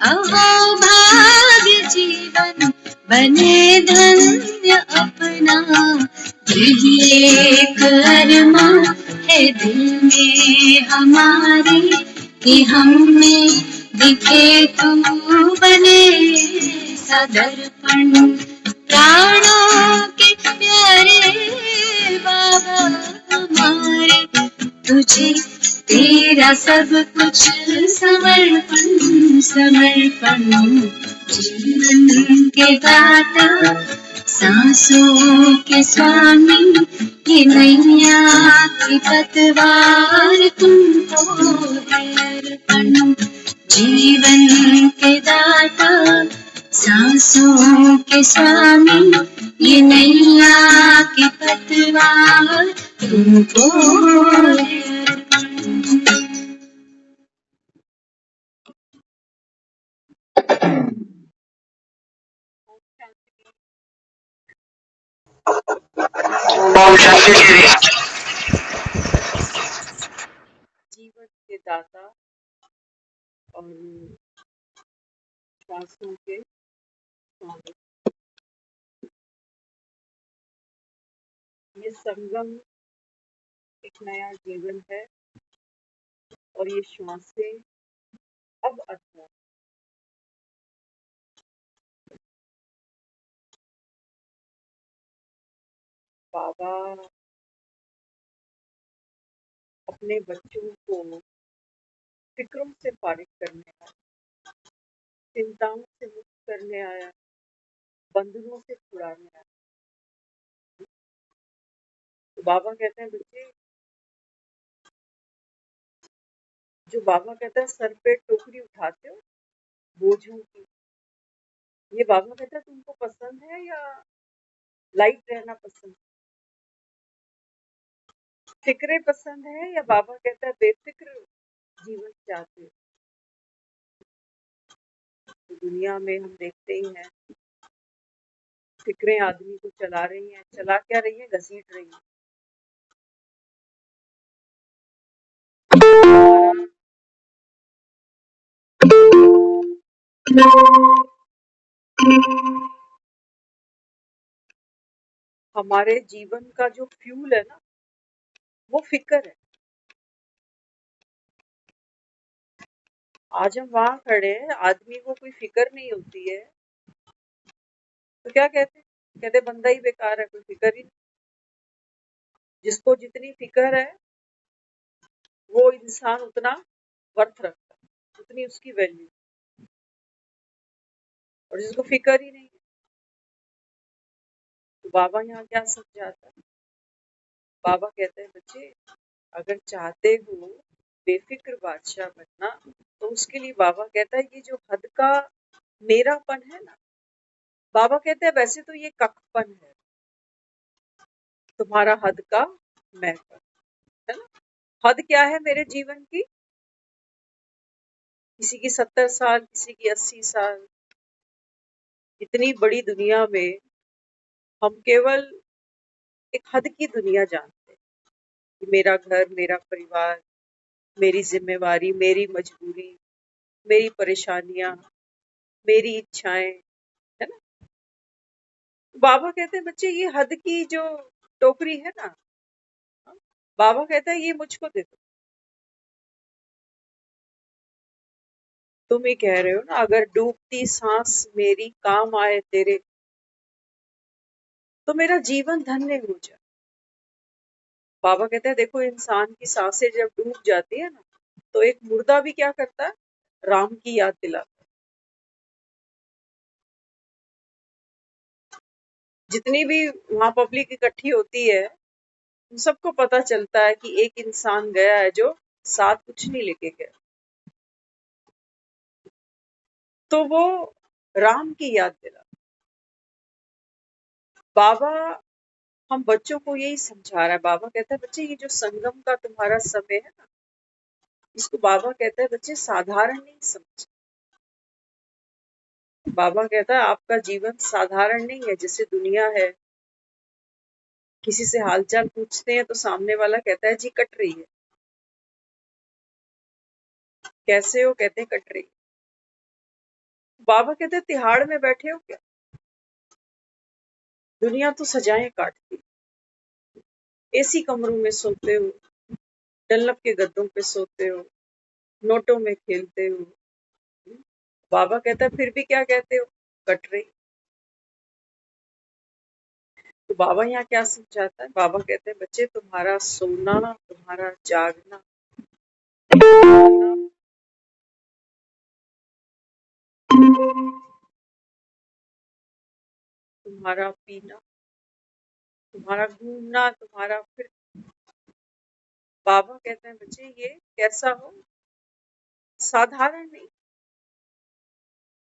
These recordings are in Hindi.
अहो भाग्य जीवन बने धन्य अपना, यही एक अरमा है दिल में हमारे, कि हमें दिखे तू बने सदर्पण। प्राणों के प्यारे बाबा हमारे, तुझे तेरा सब कुछ समर्पण समर्पण। जीवन के दाता, सांसों के स्वामी, ये नैया की पतवार तुमको है अर्पण। जीवन के दाता, सांसों के स्वामी, ये नैया की पतवार तुमको है अर्पण। जीवन के दाता और सांसों के स्वामी, ये संगम एक नया जीवन है और ये श्वासें अब अधूरा। बाबा अपने बच्चों को फिक्रों से फारिग करने आया, चिंताओं से मुक्त करने आया, बंधनों से छुड़ाने आया। तो बाबा कहते हैं बच्चे, जो बाबा कहता है सर पे टोकरी उठाते हो बोझों की, ये बाबा कहता है तुमको पसंद है या लाइट रहना पसंद है? फिक्रे पसंद है या बाबा कहता है बेफिक्र जीवन चाहते हो? तो दुनिया में हम देखते ही हैं, फिक्रें आदमी को चला रही हैं। चला क्या रही हैं? घसीट रही हैं। हमारे जीवन का जो फ्यूल है ना, वो फिक्र है। आज हम वहां खड़े हैं, आदमी को कोई फिक्र नहीं होती है तो क्या कहते हैं? कहते बंदा ही बेकार है, कोई फिक्र ही नहीं। जिसको जितनी फिक्र है वो इंसान उतना वर्थ रखता है, उतनी उसकी वैल्यू। और जिसको फिक्र ही नहीं, तो बाबा यहाँ क्या समझाता है? बाबा कहते हैं बच्चे, अगर चाहते हो बेफिक्र बादशाह बनना, तो उसके लिए बाबा कहता है ये जो हद का मेरापन है ना, बाबा कहते हैं वैसे तो ये कखपन है, तुम्हारा हद का मैंपन है ना। हद क्या है मेरे जीवन की? किसी की 70 साल, किसी की 80 साल। इतनी बड़ी दुनिया में हम केवल एक हद की दुनिया जानते हैं कि मेरा घर, मेरा परिवार, मेरी जिम्मेवारी, मेरी मजबूरी, मेरी परेशानियां, मेरी इच्छाएं, है ना। बाबा कहते हैं बच्चे, ये हद की जो टोकरी है ना, बाबा कहता है ये मुझको दे दो। तुम ही कह रहे हो ना, अगर डूबती सांस मेरी काम आए तेरे, तो मेरा जीवन धन्य हो जाए। बाबा कहते हैं देखो, इंसान की सांसें जब डूब जाती है ना, तो एक मुर्दा भी क्या करता है? राम की याद दिलाता है। जितनी भी वहां पब्लिक इकट्ठी होती है, उन सबको पता चलता है कि एक इंसान गया है जो साथ कुछ नहीं लेके गया, तो वो राम की याद दिला। बाबा हम बच्चों को यही समझा रहा है। बाबा कहता है बच्चे, ये जो संगम का तुम्हारा समय है ना, इसको बाबा कहता है बच्चे साधारण नहीं समझ। बाबा कहता है आपका जीवन साधारण नहीं है। जैसे दुनिया है, किसी से हालचाल पूछते हैं तो सामने वाला कहता है जी कट रही है। कैसे हो? कहते हैं कट रही। बाबा कहते तिहाड़ में बैठे हो क्या? दुनिया तो सजाएं काटती, एसी कमरों में सोते हो, डल्लब के गद्दों पे सोते हो, नोटों में खेलते हो। बाबा कहता फिर भी क्या कहते हो? कट रही। तो बाबा यहाँ क्या समझाता है? बाबा कहते हैं बच्चे तुम्हारा सोना, तुम्हारा जागना, तुम्हारा पीना, तुम्हारा घूमना, तुम्हारा फिर, बाबा कहते हैं बच्चे ये कैसा हो? साधारण नहीं।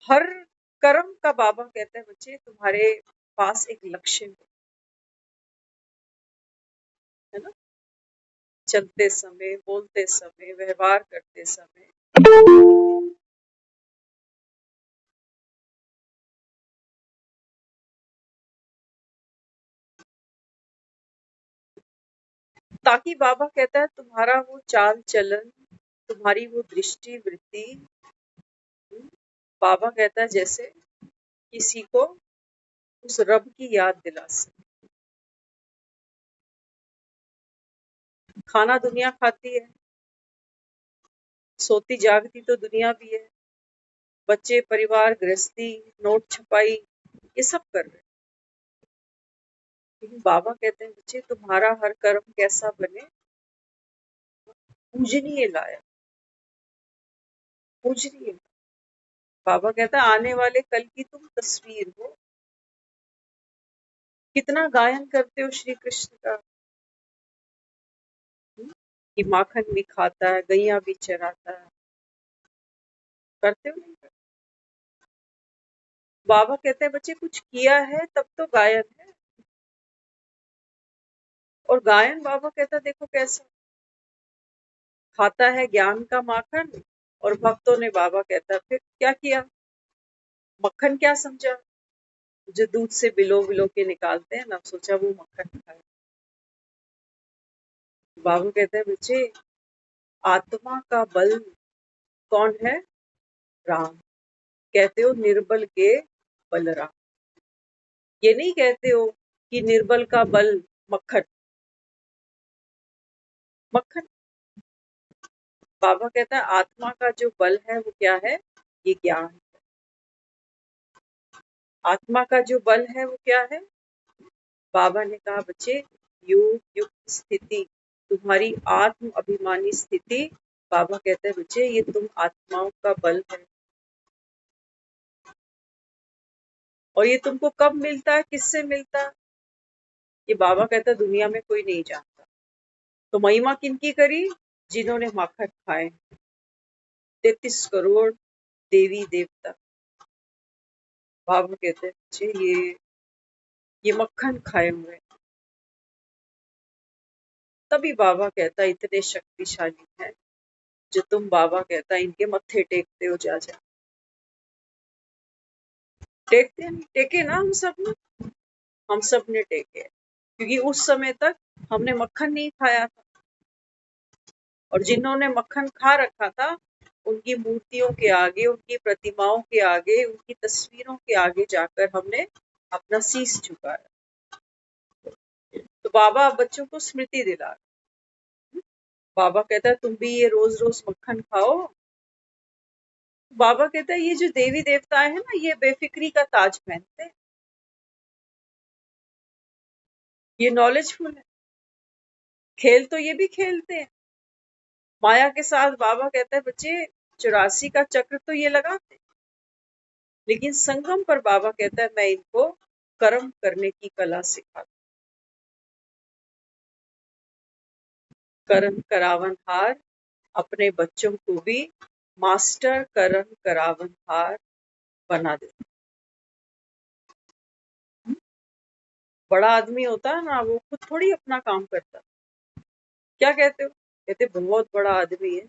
हर कर्म का बाबा कहते हैं बच्चे तुम्हारे पास एक लक्ष्य हो, है ना? चलते समय, बोलते समय, व्यवहार करते समय। ताकि बाबा कहता है तुम्हारा वो चाल चलन, तुम्हारी वो दृष्टि वृत्ति, बाबा कहता है जैसे किसी को उस रब की याद दिला सके। खाना दुनिया खाती है, सोती जागती तो दुनिया भी है, बच्चे, परिवार, गृहस्थी, नोट छपाई, ये सब कर रहे हैं। लेकिन बाबा कहते हैं बच्चे तुम्हारा हर कर्म कैसा बने? पूजनीय लायक, पूजनीय। बाबा कहता है आने वाले कल की तुम तस्वीर हो। कितना गायन करते हो श्री कृष्ण का, कि माखन भी खाता है, गैया भी चराता है, करते हो नहीं करते? बाबा कहते हैं बच्चे कुछ किया है तब तो गायन है। और गायन बाबा कहता है देखो कैसा खाता है ज्ञान का माखन, और भक्तों ने, बाबा कहता है फिर क्या किया? मक्खन क्या समझा? जो दूध से बिलो बिलो के निकालते हैं ना, सोचा वो मक्खन खाए। बाबू कहते हैं बच्चे आत्मा का बल कौन है? राम। कहते हो निर्बल के बलराम, ये नहीं कहते हो कि निर्बल का बल मक्खन। मक्खन बाबा कहता है आत्मा का जो बल है वो क्या है? ये ज्ञान। आत्मा का जो बल है वो क्या है? बाबा ने कहा बच्चे योग युक्त स्थिति, तुम्हारी आत्म अभिमानी स्थिति। बाबा कहते हैं बच्चे ये तुम आत्माओं का बल है। और ये तुमको कब मिलता है, किससे मिलता है? ये बाबा कहता है दुनिया में कोई नहीं जानता। तो महिमा किनकी करी? जिन्होंने माखन खाए, 33 करोड़ देवी देवता। बाबा कहते हैं बच्चे ये मक्खन खाए हुए। तभी बाबा कहता है इतने शक्तिशाली है जो तुम, बाबा कहता है इनके मत्थे टेकते हो जा जा। टेकते नहीं? टेके ना हम सब ने टेके, क्योंकि उस समय तक हमने मक्खन नहीं खाया था। और जिन्होंने मक्खन खा रखा था उनकी मूर्तियों के आगे, उनकी प्रतिमाओं के आगे, उनकी तस्वीरों के आगे जाकर हमने अपना शीश झुकाया। तो बाबा बच्चों को स्मृति दिला रहे। बाबा कहता है तुम भी ये रोज रोज मक्खन खाओ। बाबा कहता है ये जो देवी देवता है ना, ये बेफिक्री का ताज पहनते हैं, ये नॉलेजफुल है, खेल तो ये भी खेलते हैं माया के साथ। बाबा कहता है बच्चे 84 का चक्र तो ये लगाते, लेकिन संगम पर बाबा कहता है मैं इनको कर्म करने की कला सिखाता। कर्म करावन हार, अपने बच्चों को भी मास्टर कर्म करावन हार बना देता। बड़ा आदमी होता है ना, वो खुद थोड़ी अपना काम करता। क्या कहते हो? कहते बहुत बड़ा आदमी है,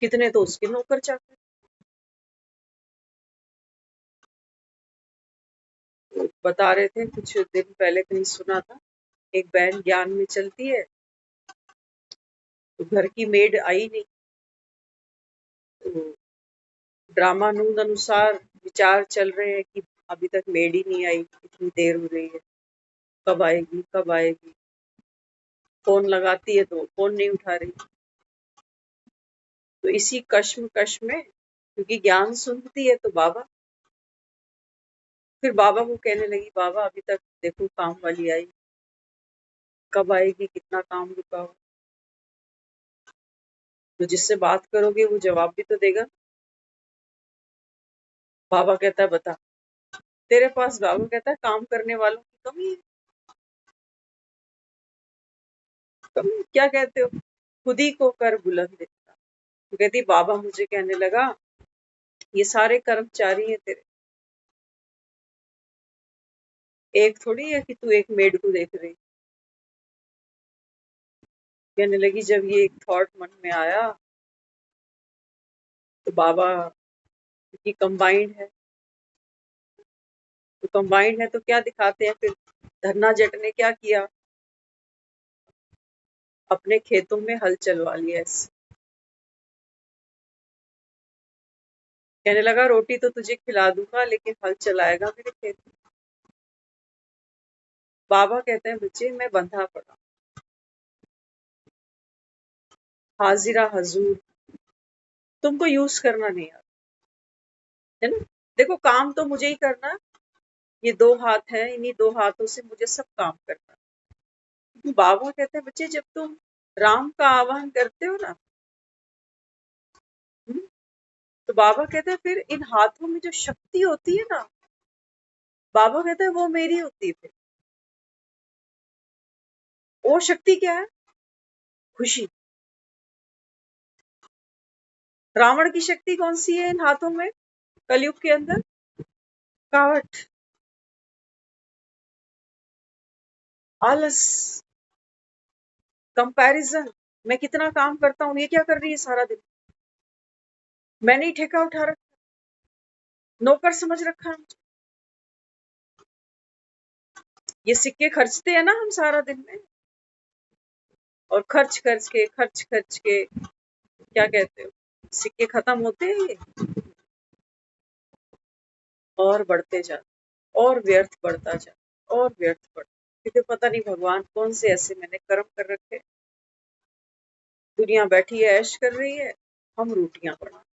कितने तो उसके नौकर चाकर। बता रहे थे कुछ दिन पहले, कहीं सुना था, एक बहन ज्ञान में चलती है तो घर की मेड आई नहीं, तो ड्रामानून अनुसार विचार चल रहे हैं कि अभी तक मेड ही नहीं आई, इतनी देर हो रही है, कब आएगी कब आएगी। फोन लगाती है तो फोन नहीं उठा रही। तो इसी कश्मकश में, क्योंकि ज्ञान सुनती है तो बाबा, फिर बाबा को कहने लगी, बाबा अभी तक देखो काम वाली आई, कब आएगी, कितना काम रुका हो। तो जिससे बात करोगे वो जवाब भी तो देगा। बाबा कहता है बता तेरे पास, बाबा कहता है काम करने वालों की कमी है। कमी क्या कहते हो, खुद ही को कर बुलंद इतना। तो कहती बाबा मुझे कहने लगा ये सारे कर्मचारी हैं तेरे, एक थोड़ी है कि तू एक मेड को देख रही। कहने लगी जब ये एक थॉट मन में आया तो बाबा की कंबाइंड है, तो कंबाइंड है तो क्या दिखाते हैं फिर। धन्ना जट ने क्या किया, अपने खेतों में हल चलवा लिया ऐसे। कहने लगा रोटी तो तुझे खिला दूंगा लेकिन हल चलाएगा मेरे खेत में। बाबा कहते हैं बच्चे मैं बंधा पड़ा, हाजिरा हजूर, तुमको यूज करना नहीं आता है ना। देखो काम तो मुझे ही करना, ये दो हाथ है, इन्हीं दो हाथों से मुझे सब काम करना। तो बाबा कहते हैं बच्चे जब तुम राम का आह्वान करते हो ना, हम्म, तो बाबा कहते हैं फिर इन हाथों में जो शक्ति होती है ना, बाबा कहते हैं वो मेरी होती है। फिर वो शक्ति क्या है, खुशी। रावण की शक्ति कौन सी है इन हाथों में कलयुग के अंदर, कावट, आलस, कंपैरिजन। मैं कितना काम करता हूँ, ये क्या कर रही है सारा दिन, मैंने ही ठेका उठा रखा, नौकर समझ रखा है मुझे। ये सिक्के खर्चते हैं ना हम सारा दिन में, और खर्च खर्च के क्या कहते हो, सिक्के खत्म होते हैं ये, और बढ़ते जाते, और व्यर्थ बढ़ता जाता, और व्यर्थ बढ़ता। क्योंकि पता नहीं भगवान कौन से ऐसे मैंने कर्म कर रखे, दुनिया बैठी है ऐश कर रही है, हम रोटियां बना।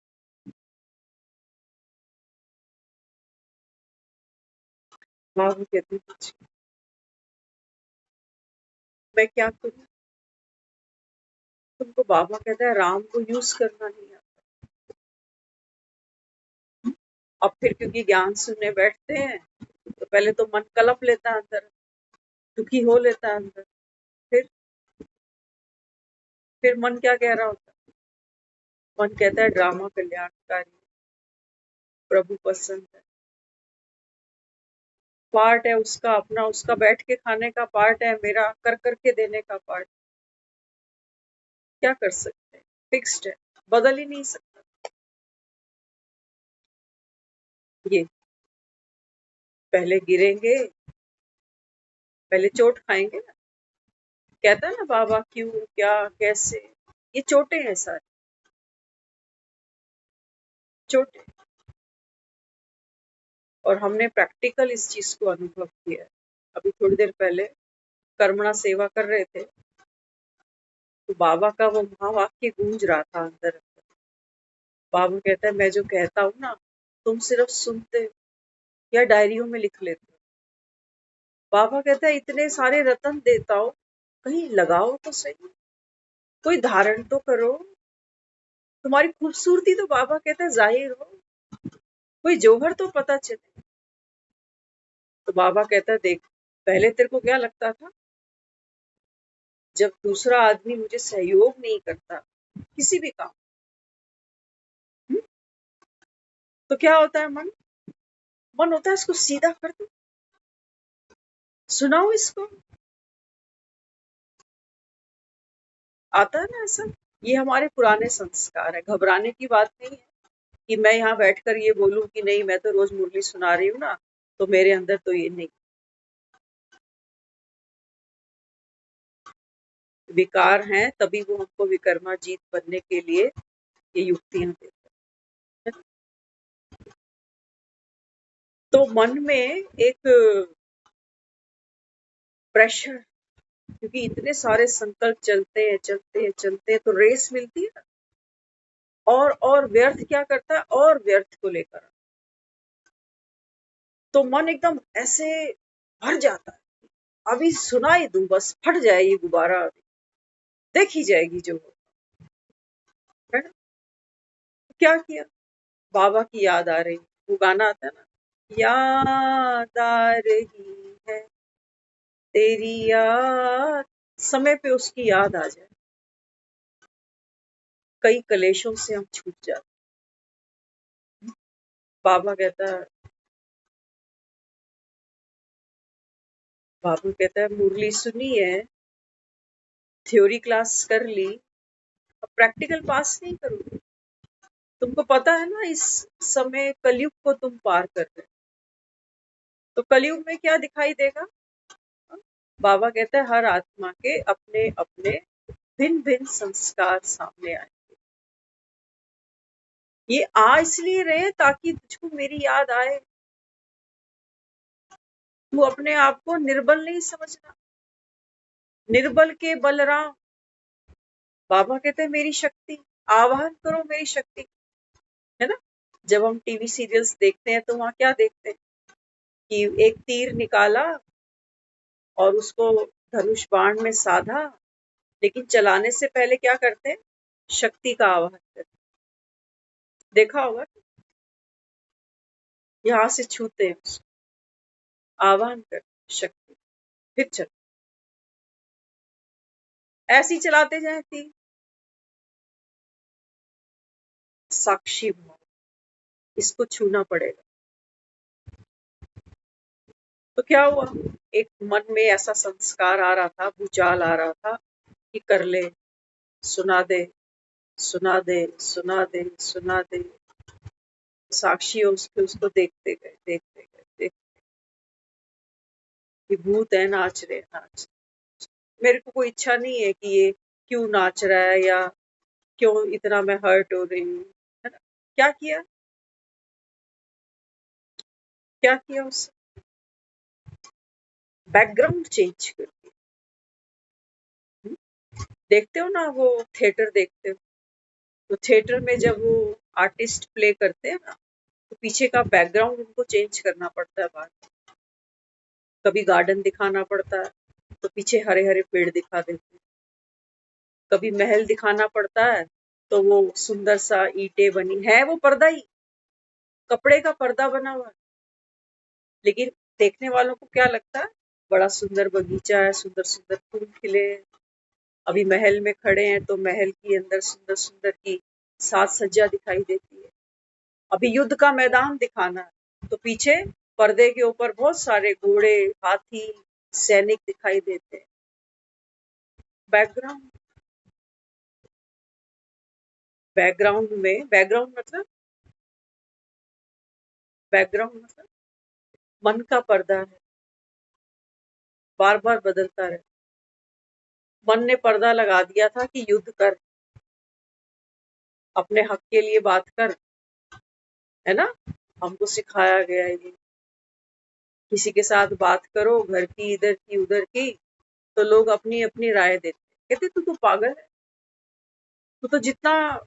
बाबू कहती कुछ मैं क्या करूं, तुमको बाबा कहता है राम को यूज करना नहीं आता। अब फिर क्योंकि ज्ञान सुनने बैठते हैं तो पहले तो मन कलप लेता है अंदर, दुखी हो लेता है अंदर। फिर फिर मन क्या कह रहा होता है, मन कहता है ड्रामा कल्याणकारी, प्रभु पसंद है, पार्ट है उसका अपना, उसका बैठ के खाने का पार्ट है, मेरा कर करके देने का पार्ट। क्या कर सकते हैं, फिक्स्ड है, बदल ही नहीं सकता। ये पहले गिरेंगे, पहले चोट खाएंगे ना। कहता है ना बाबा क्यों क्या कैसे, ये चोटें हैं सारी, चोटें। और हमने प्रैक्टिकल इस चीज को अनुभव किया है। अभी थोड़ी देर पहले कर्मणा सेवा कर रहे थे तो बाबा का वो महावाक्य गूंज रहा था अंदर। बाबा कहता है मैं जो कहता हूँ ना, तुम सिर्फ सुनते हो या डायरियों में लिख लेते हो। बाबा कहता है इतने सारे रतन देता हो, कहीं लगाओ तो सही, कोई धारण तो करो, तुम्हारी खूबसूरती तो बाबा कहता है जाहिर हो, कोई जौहर तो पता चले। तो बाबा कहता है देख, पहले तेरे को क्या लगता था, जब दूसरा आदमी मुझे सहयोग नहीं करता किसी भी काम, हम्म, तो क्या होता है मन, मन होता है इसको सीधा कर दो, सुनाओ इसको, आता है ना ऐसा। ये हमारे पुराने संस्कार है, घबराने की बात नहीं है कि मैं यहाँ बैठकर ये बोलूं कि नहीं मैं तो रोज मुरली सुना रही हूँ ना, तो मेरे अंदर तो ये नहीं, विकार हैं, तभी वो हमको विकर्मा जीत बनने के लिए ये युक्तियां देते हैं। तो मन में एक प्रेशर, क्योंकि इतने सारे संकल्प चलते हैं तो रेस मिलती है ना, और व्यर्थ क्या करता है, और व्यर्थ को लेकर तो मन एकदम ऐसे भर जाता है, अभी सुनाई दूं, बस फट जाए ये गुब्बारा, अभी देखी जाएगी जो हो, है ना। क्या किया, बाबा की याद आ रही, वो गाना आता है ना, याद आ रही है तेरी याद, समय पे उसकी याद आ जाए, कई कलेशों से हम छूट जाते। बाबा कहता है बाबू कहता है मुरली सुनी है, थ्योरी क्लास कर ली, अब प्रैक्टिकल पास नहीं करोगे। तुमको पता है ना इस समय कलयुग को तुम पार कर रहे हो, तो कलयुग में क्या दिखाई देगा। बाबा कहते हैं हर आत्मा के अपने अपने भिन्न भिन्न संस्कार सामने आए, ये आ इसलिए रहे ताकि तुझको मेरी याद आए, तू अपने आप को निर्बल नहीं समझना, निर्बल के बलराम। बाबा कहते हैं मेरी शक्ति, आवाहन करो मेरी शक्ति, है ना। जब हम टीवी सीरियल्स देखते हैं तो वहां क्या देखते हैं कि एक तीर निकाला और उसको धनुष बाण में साधा, लेकिन चलाने से पहले क्या करते हैं, शक्ति का आवाहन करते हैं। देखा होगा, यहाँ से छूते हैं उसको, आवाहन करते शक्ति, फिर चल ऐसे ही चलाते जाए तीर, साक्षी भाव, इसको छूना पड़ेगा। तो क्या हुआ, एक मन में ऐसा संस्कार आ रहा था, भूचाल आ रहा था कि कर ले, सुना दे सुना दे सुना दे सुना दे। साक्षी उसके उसको देखते गए कि भूत है, नाच रहे नाच। मेरे को कोई इच्छा नहीं है कि ये क्यों नाच रहा है या क्यों इतना मैं हर्ट हो रही हूँ, है ना। क्या किया, क्या किया उस बैकग्राउंड चेंज कर दिया। देखते हो ना वो थिएटर देखते हो, तो थिएटर में जब वो आर्टिस्ट प्ले करते हैं ना, तो पीछे का बैकग्राउंड उनको चेंज करना पड़ता है बार, कभी गार्डन दिखाना पड़ता है तो पीछे हरे हरे पेड़ दिखा देते हैं, कभी महल दिखाना पड़ता है तो वो सुंदर सा ईंटें बनी है, वो पर्दा ही, कपड़े का पर्दा बना हुआ है, लेकिन देखने वालों को क्या लगता है, बड़ा सुंदर बगीचा है, सुंदर सुंदर फूल खिले हैं। अभी महल में खड़े हैं तो महल के अंदर सुंदर सुंदर की साज सज्जा दिखाई देती है। अभी युद्ध का मैदान दिखाना है तो पीछे पर्दे के ऊपर बहुत सारे घोड़े, हाथी, सैनिक दिखाई देते हैं। बैकग्राउंड, बैकग्राउंड में बैकग्राउंड मतलब मन का पर्दा है, बार बार बदलता रहे। मन ने पर्दा लगा दिया था कि युद्ध कर, अपने हक के लिए बात कर, है ना। हमको सिखाया गया है ये, किसी के साथ बात करो घर की, इधर की उधर की, तो लोग अपनी अपनी राय देते हैं, कहते तू तो पागल है, तू तो जितना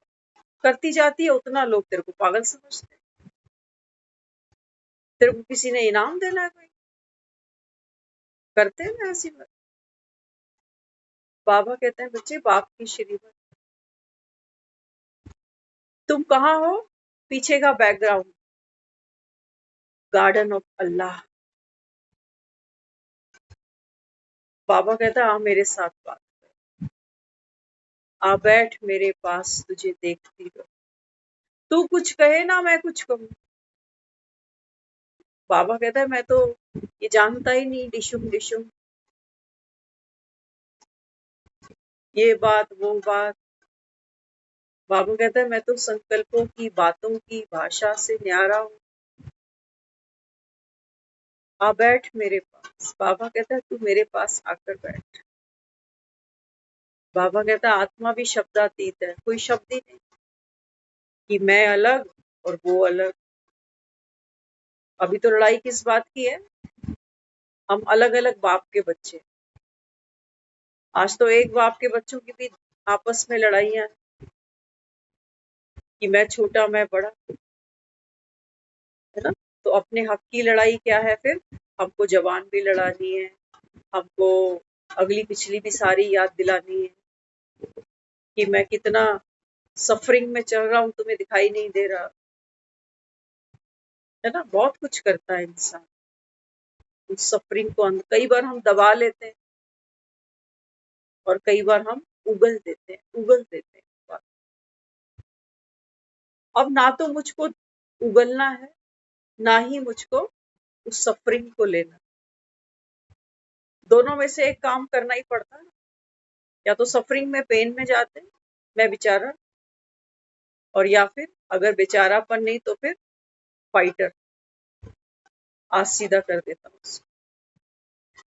करती जाती है उतना लोग तेरे को पागल समझते हैं, तेरे को किसी ने इनाम देना है कोई, करते हैं ना ऐसी बात। बाबा कहते हैं बच्चे बाप की श्रीमत, तुम कहाँ हो, पीछे का बैकग्राउंड, गार्डन ऑफ अल्लाह। बाबा कहता है आ मेरे साथ बात, आ बैठ मेरे पास, तुझे देखती रहूं, तू कुछ कहे ना मैं कुछ कहूँ। बाबा कहता है मैं तो ये जानता ही नहीं, डिशुम डिशुम, ये बात वो बात। बाबा कहता है मैं तो संकल्पों की, बातों की भाषा से न्यारा हूँ, आ बैठ मेरे पास। बाबा कहता है तू मेरे पास आकर बैठ। बाबा कहता है आत्मा भी शब्दातीत है, कोई शब्द ही नहीं कि मैं अलग और वो अलग, अभी तो लड़ाई किस बात की है? हम अलग अलग बाप के बच्चे। आज तो एक बाप के बच्चों की भी आपस में लड़ाइयां हैं कि मैं छोटा मैं बड़ा, है ना? तो अपने हक की लड़ाई क्या है फिर? हमको जवान भी लड़ानी है, हमको अगली पिछली भी सारी याद दिलानी है कि मैं कितना सफरिंग में चल रहा हूँ, तुम्हें दिखाई नहीं दे रहा, है ना? बहुत कुछ करता है इंसान उस सफरिंग को। कई बार हम दबा लेते हैं और कई बार हम उगल देते हैं। अब ना तो मुझको उगलना है, ना ही मुझको उस सफरिंग को लेना। दोनों में से एक काम करना ही पड़ता है। या तो सफरिंग में, पेन में जाते हैं, मैं बेचारा, और या फिर अगर बेचारापन नहीं तो फिर फाइटर, आज सीधा कर देता हूँ उसको।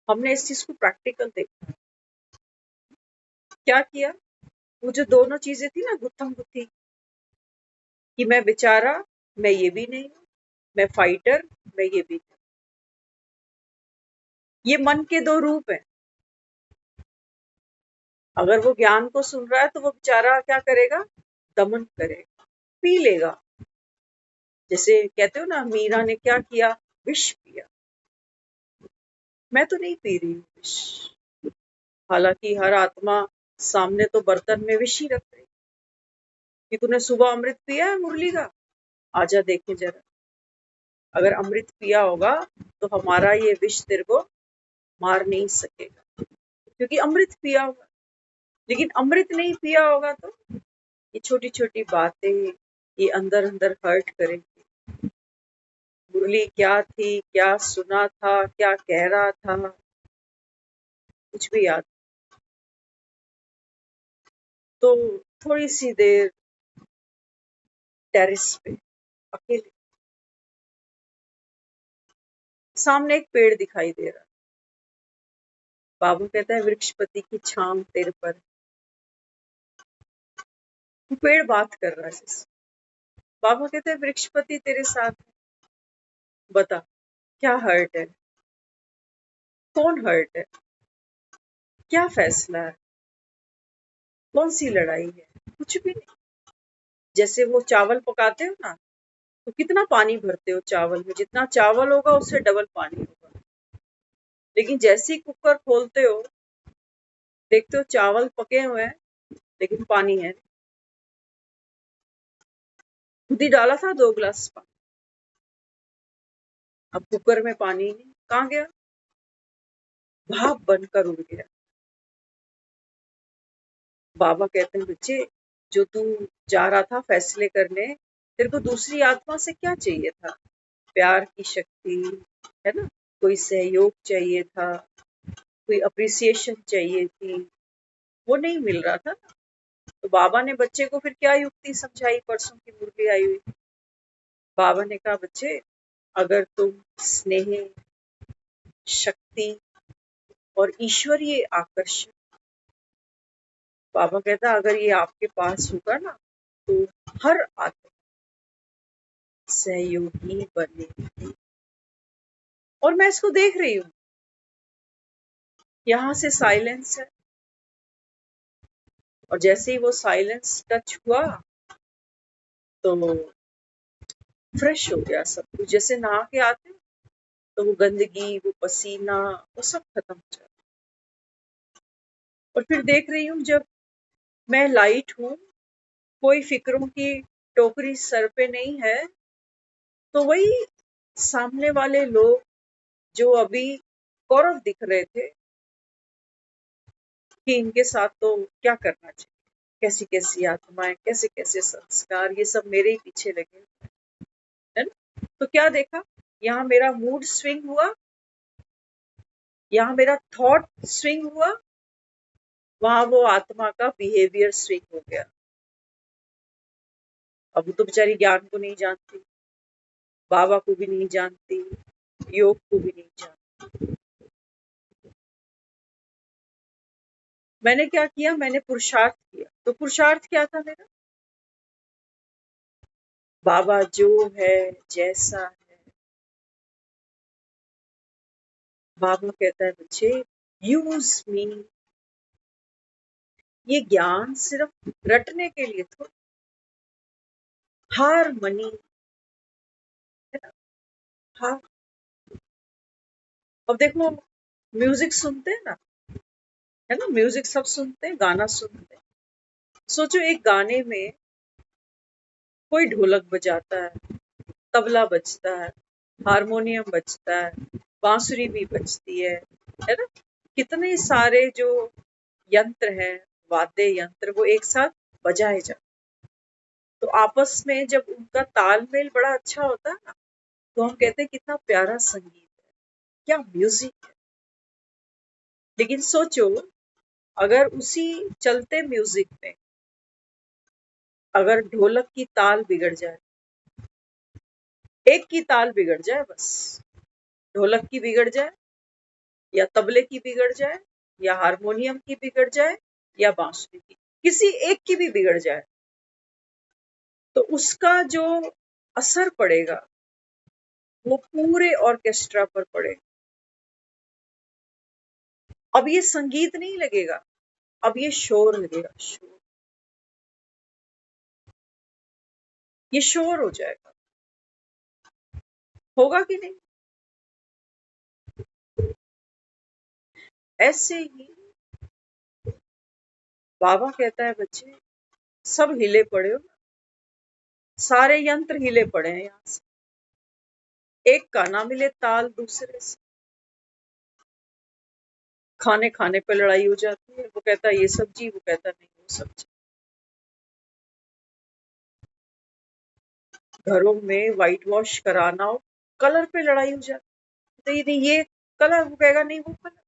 हमने इस चीज को प्रैक्टिकल देखा। क्या किया? वो जो दोनों चीजें थी ना, गुत्थम गुत्थी, कि मैं बेचारा, मैं ये भी नहीं हूँ, मैं फाइटर, मैं ये भी नहीं। ये मन के दो रूप हैं। अगर वो ज्ञान को सुन रहा है तो वो बेचारा क्या करेगा? दमन करेगा, पी लेगा। जैसे कहते हो ना, मीरा ने क्या किया? विष पिया। मैं तो नहीं पी रही हूँ विष, हालांकि हर आत्मा सामने तो बर्तन में विष ही रख रही कि तूने सुबह अमृत पिया है मुरली का, आजा देखे जरा। अगर अमृत पिया होगा तो हमारा ये विष तेरे को मार नहीं सकेगा, क्योंकि अमृत पिया होगा। लेकिन अमृत नहीं पिया होगा तो ये छोटी छोटी बातें ये अंदर अंदर हर्ट करेंगी। मुरली क्या थी, क्या सुना था, क्या कह रहा था, कुछ भी याद। तो थोड़ी सी देर टेरेस पे अकेले, सामने एक पेड़ दिखाई दे रहा। बाबू कहता है वृक्षपति की छांव तेरे पर। वो पेड़ बात कर रहा है। बाबा कहते हैं वृक्षपति तेरे साथ है, बता क्या हर्ट है, कौन हर्ट है, क्या फैसला है, कौन सी लड़ाई है? कुछ भी नहीं। जैसे वो चावल पकाते हो ना, तो कितना पानी भरते हो चावल में, जितना चावल होगा उससे डबल पानी होगा। लेकिन जैसे ही कुकर खोलते हो, देखते हो चावल पके हुए हैं लेकिन पानी है। खुद ही डाला था 2 गिलास पानी, अब कुकर में पानी नहीं, कहाँ गया? भाप बनकर उड़ गया। बाबा कहते हैं बच्चे, जो तू जा रहा था फैसले करने, तेरे को दूसरी आत्मा से क्या चाहिए था? प्यार की शक्ति, है ना? कोई सहयोग चाहिए था, कोई अप्रिसिएशन चाहिए थी, वो नहीं मिल रहा था ना। तो बाबा ने बच्चे को फिर क्या युक्ति समझाई? परसों की मुरली आई हुई, बाबा ने कहा बच्चे, अगर तुम स्नेह, शक्ति और ईश्वरीय आकर्षण, बाबा कहता अगर ये आपके पास होगा ना, तो हर आत्मा सहयोगी बनेगी। और मैं इसको देख रही हूँ, यहाँ से साइलेंस है, और जैसे ही वो साइलेंस टच हुआ तो फ्रेश हो गया सब कुछ। जैसे नहा के आते हैं तो वो गंदगी, वो पसीना, वो सब खत्म हो जाता। और फिर देख रही हूँ, जब मैं लाइट हूँ, कोई फिक्रों की टोकरी सर पे नहीं है, तो वही सामने वाले लोग जो अभी कौरव दिख रहे थे कि इनके साथ तो क्या करना चाहिए, कैसी कैसी आत्माएं, कैसे कैसे संस्कार, ये सब मेरे ही पीछे लगे, है ना? तो क्या देखा, यहाँ मेरा मूड स्विंग हुआ, यहाँ मेरा थॉट स्विंग हुआ, वहां वो आत्मा का बिहेवियर स्विंग हो गया। अब वो तो बेचारी ज्ञान को नहीं जानती, बाबा को भी नहीं जानती, योग को भी नहीं जानती। मैंने क्या किया? मैंने पुरुषार्थ किया। तो पुरुषार्थ क्या था मेरा? बाबा जो है, जैसा है, बाबा कहता है बच्चे, यूज मी। ये ज्ञान सिर्फ रटने के लिए थोड़ा, हारमनी है ना। हाँ, अब देखो, म्यूजिक सुनते हैं ना, है ना, म्यूजिक सब सुनते हैं, गाना सुनते हैं। सोचो एक गाने में कोई ढोलक बजाता है, तबला बजता है, हारमोनियम बजता है, बांसुरी भी बजती है ना। कितने सारे जो यंत्र हैं, वाद्य यंत्र, वो एक साथ बजाए जाते, तो आपस में जब उनका तालमेल बड़ा अच्छा होता है ना, तो हम कहते हैं कितना प्यारा संगीत है, क्या म्यूजिक है। लेकिन सोचो, अगर उसी चलते म्यूजिक में अगर ढोलक की ताल बिगड़ जाए, एक की ताल बिगड़ जाए बस, ढोलक की बिगड़ जाए, या तबले की बिगड़ जाए, या हारमोनियम की बिगड़ जाए, या बांसुरी की, किसी एक की भी बिगड़ जाए, तो उसका जो असर पड़ेगा वो पूरे ऑर्केस्ट्रा पर पड़ेगा। अब ये संगीत नहीं लगेगा, अब ये शोर लगेगा, शोर, ये शोर हो जाएगा। होगा कि नहीं? ऐसे ही बाबा कहता है बच्चे, सब हिले पड़े हो, सारे यंत्र हिले पड़े हैं, यहाँ से एक का ना मिले ताल दूसरे से, खाने खाने पे लड़ाई हो जाती है, वो कहता है ये सब्जी, वो कहता नहीं वो सब्जी। घरों में व्हाइट वॉश कराना हो, कलर पे लड़ाई हो जाती है, नहीं ये कलर, वो कहेगा नहीं वो कलर।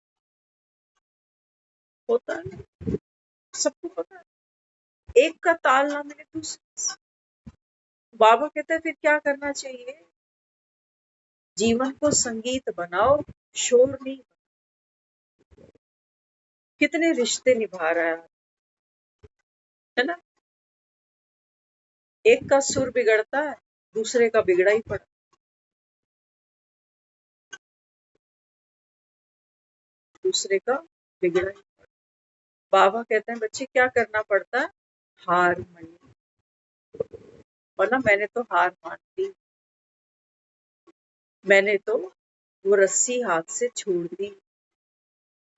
होता है, सबको पता है, एक का ताल ना मिले दूसरे से। बाबा कहता है फिर क्या करना चाहिए? जीवन को संगीत बनाओ, शोर नहीं। कितने रिश्ते निभा रहा है ना। एक का सुर बिगड़ता है, दूसरे का बिगड़ा ही पड़ा, दूसरे का बिगड़ा ही। बाबा कहते हैं बच्चे क्या करना पड़ता है? हार माननी। वरना मैंने तो हार मान ली, मैंने तो वो रस्सी हाथ से छोड़ दी,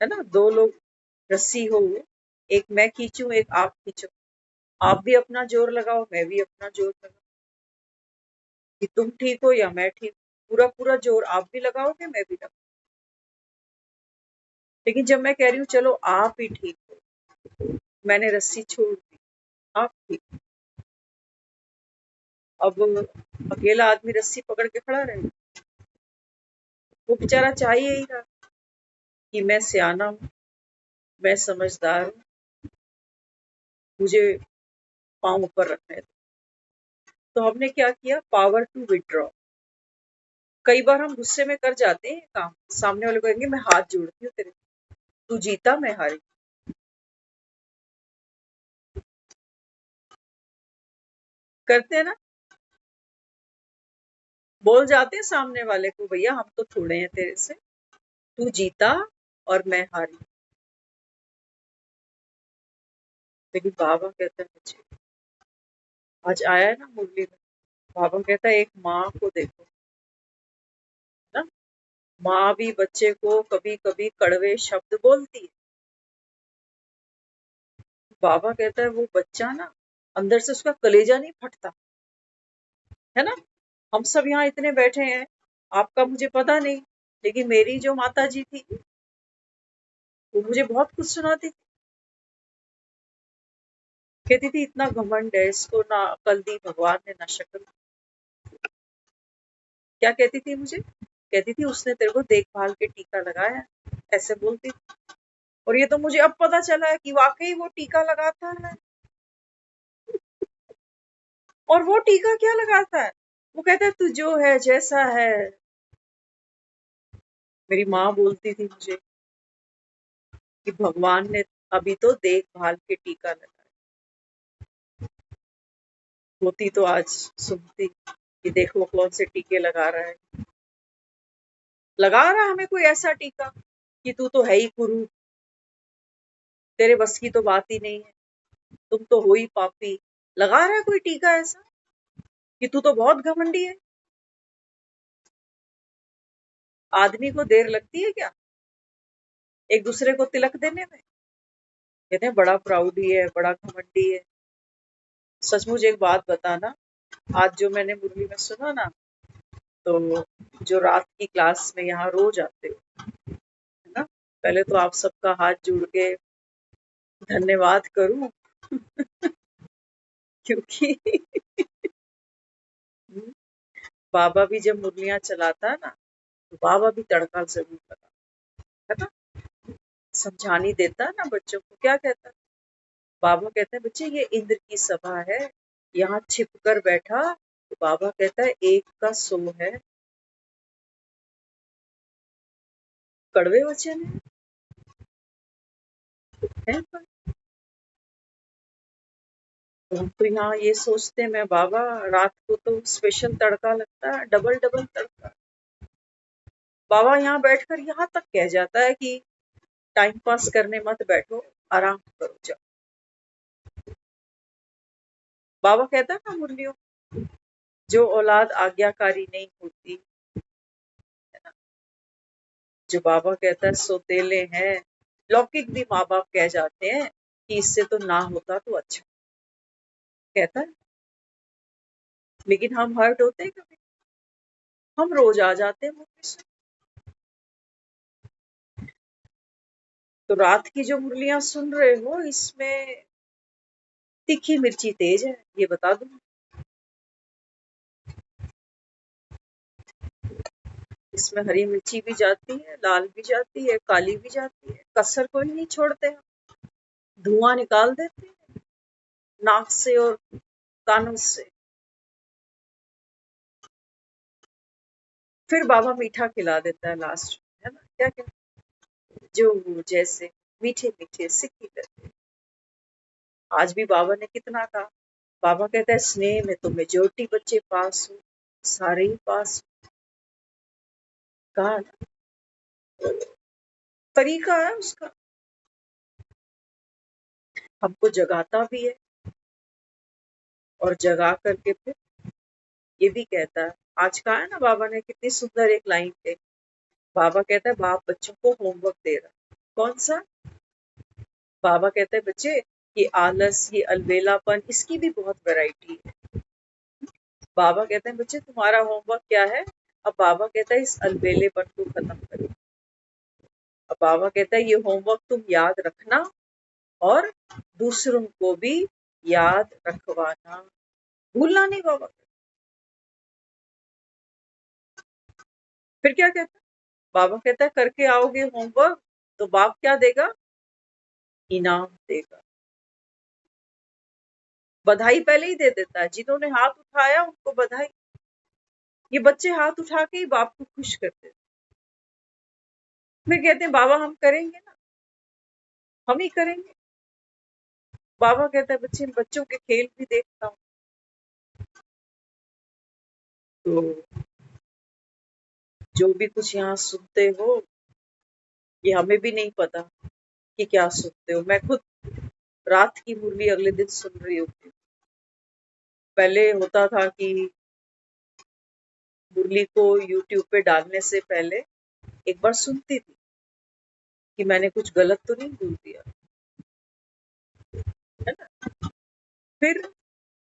है ना। दो लोग रस्सी हो, एक मैं खींचूं एक आप खींचो, आप भी अपना जोर लगाओ, मैं भी अपना जोर लगाऊं, कि तुम ठीक हो या मैं ठीक, पूरा पूरा जोर आप भी लगाओगे, मैं भी लगाऊं। लेकिन जब मैं कह रही हूँ चलो आप ही ठीक हो, मैंने रस्सी छोड़ दी, आप ठीक, अब अकेला आदमी रस्सी पकड़ के खड़ा रहे, वो बेचारा चाहिए ही रहा कि मैं सियाना हूँ, मैं समझदार हूँ, मुझे पाँव ऊपर रखने दो। तो हमने क्या किया? Power to withdraw. कई बार हम गुस्से में कर जाते हैं काम, सामने वाले को कहेंगे मैं हाथ जोड़ती हूँ तेरे, तू जीता मैं हारी, करते हैं ना। बोल जाते हैं सामने वाले को भैया हम तो थोड़े हैं तेरे से, तू जीता और मैं हारी। लेकिन बाबा कहते हैं बच्चे, आज आया है ना मुरली में, बाबा कहता है एक माँ को देखो ना, माँ भी बच्चे को कभी कभी कड़वे शब्द बोलती है। बाबा कहता है वो बच्चा ना, अंदर से उसका कलेजा नहीं फटता, है ना। हम सब यहाँ इतने बैठे हैं, आपका मुझे पता नहीं, लेकिन मेरी जो माता जी थी वो मुझे बहुत कुछ सुनाती थी। कहती थी इतना घमंड है इसको, ना अकल दी भगवान ने ना शक्ल। क्या कहती थी मुझे? कहती थी उसने तेरे को देखभाल के टीका लगाया है, ऐसे बोलती थी। और ये तो मुझे अब पता चला है कि वाकई वो टीका लगाता है। और वो टीका क्या लगाता है? वो कहता है तू जो है जैसा है। मेरी माँ बोलती थी मुझे कि भगवान ने अभी तो देखभाल के टीका लगाया, होती तो आज सुनती कि देखो कौन से टीके लगा रहा है। लगा रहा हमें कोई ऐसा टीका कि तू तो है ही कुरूप, तेरे बस की तो बात ही नहीं है, तुम तो हो ही पापी। लगा रहा है कोई टीका ऐसा कि तू तो बहुत घमंडी है। आदमी को देर लगती है क्या एक दूसरे को तिलक देने में? कहते हैं बड़ा प्राउडी है, बड़ा घमंडी है। सचमुच एक बात बताना, आज जो मैंने मुरली में सुना ना, तो जो रात की क्लास में यहाँ रोज आते हो, है ना, पहले तो आप सबका हाथ जोड़ के धन्यवाद करूं क्योंकि बाबा भी जब मुरलियां चलाता है ना, तो बाबा भी तड़का जरूर लगा, है ना, समझानी देता है ना बच्चों को। क्या कहता है बाबा? कहते हैं बच्चे ये इंद्र की सभा है, यहाँ छिप कर बैठा, तो बाबा कहता है एक का सो कड़वे वचन है पर तो हम तो यहाँ ये सोचते हैं, मैं बाबा रात को तो स्पेशल तड़का लगता है, डबल डबल तड़का। बाबा यहाँ बैठकर यहाँ तक कह जाता है कि टाइम पास करने मत बैठो, आराम करो जाओ। बाबा कहता है ना मुरलियों, जो औलाद आज्ञाकारी नहीं होती, है ना, जो बाबा कहता है सोतेले हैं, लौकिक भी माँ बाप कह जाते हैं कि इससे तो ना होता तो अच्छा, कहता है। लेकिन हम हर्ट होते हैं कभी? हम रोज आ जाते हैं मुरली से। तो रात की जो मुरलियां सुन रहे हो, इसमें तीखी मिर्ची तेज है, ये बता दूं। इसमें हरी मिर्ची भी जाती है, लाल भी जाती है, काली भी जाती है, कसर कोई नहीं छोड़ते हैं, धुआं निकाल देते हैं नाक से और कानों से। फिर बाबा मीठा खिला देता है लास्ट में, है ना, क्या कहते, जो जैसे मीठे मीठे सिक्की करते। आज भी बाबा ने कितना कहा, बाबा कहता है स्नेह में तो मेजोरिटी बच्चे पास हो, सारे ही पास हो। कहा ना, तरीका है उसका, हमको जगाता भी है और जगा करके फिर ये भी कहता है। आज कहा है ना बाबा ने, कितनी सुंदर एक लाइन पे बाबा कहता है बाप बच्चों को होमवर्क दे रहा है। कौन सा? बाबा कहते हैं बच्चे, ये आलस, ये अलबेलापन, इसकी भी बहुत वैरायटी है। बाबा कहते हैं बच्चे तुम्हारा होमवर्क क्या है? अब बाबा कहता है इस अलबेलेपन को खत्म करो। अब बाबा कहता है ये होमवर्क तुम याद रखना और दूसरों को भी याद रखवाना, भूलना नहीं बाबा। फिर क्या कहता है बाबा? कहता है करके आओगे होमवर्क तो बाप क्या देगा? इनाम देगा। बधाई पहले ही दे देता है, जिन्होंने हाथ उठाया उनको बधाई। ये बच्चे हाथ उठा के ही बाप को खुश करते हैं। फिर कहते हैं बाबा हम करेंगे ना, हम ही करेंगे। बाबा कहता है बच्चे बच्चों के खेल भी देखता हूँ, तो जो भी कुछ यहाँ सुनते हो, ये हमें भी नहीं पता कि क्या सुनते हो। मैं खुद रात की मुरली अगले दिन सुन रही होती हूँ। पहले होता था कि मुरली को यूट्यूब पे डालने से पहले एक बार सुनती थी कि मैंने कुछ गलत तो नहीं बोल दिया, है ना। फिर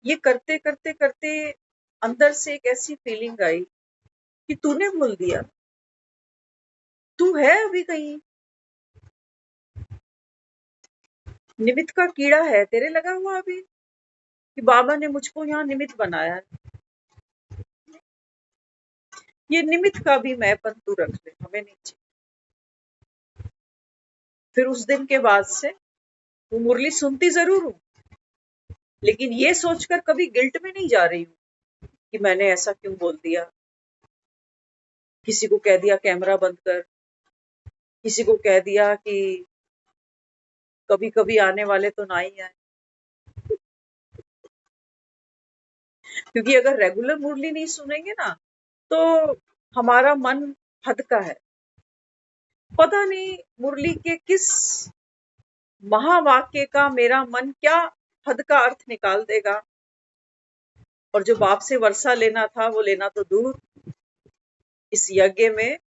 ये करते करते करते अंदर से एक ऐसी फीलिंग आई कि तूने बोल दिया, तू है अभी कहीं, निमित्त का कीड़ा है तेरे लगा हुआ अभी, कि बाबा ने मुझको यहाँ निमित्त बनाया है। ये निमित्त का भी मैंपन तू रख ले, हमें नहीं चाहिए। फिर उस दिन के बाद से वो मुरली सुनती जरूर हूँ, लेकिन ये सोचकर कभी गिल्ट में नहीं जा रही हूँ कि मैंने ऐसा क्यों बोल दिया, किसी को कह दिया कैमरा बंद कर, किसी को कह दिया कि कभी कभी आने वाले तो ना ही आए। क्योंकि अगर रेगुलर मुरली नहीं सुनेंगे ना, तो हमारा मन हद का है। पता नहीं मुरली के किस महावाक्य का मेरा मन क्या हद का अर्थ निकाल देगा, और जो बाप से वर्षा लेना था वो लेना तो दूर, इस यज्ञ में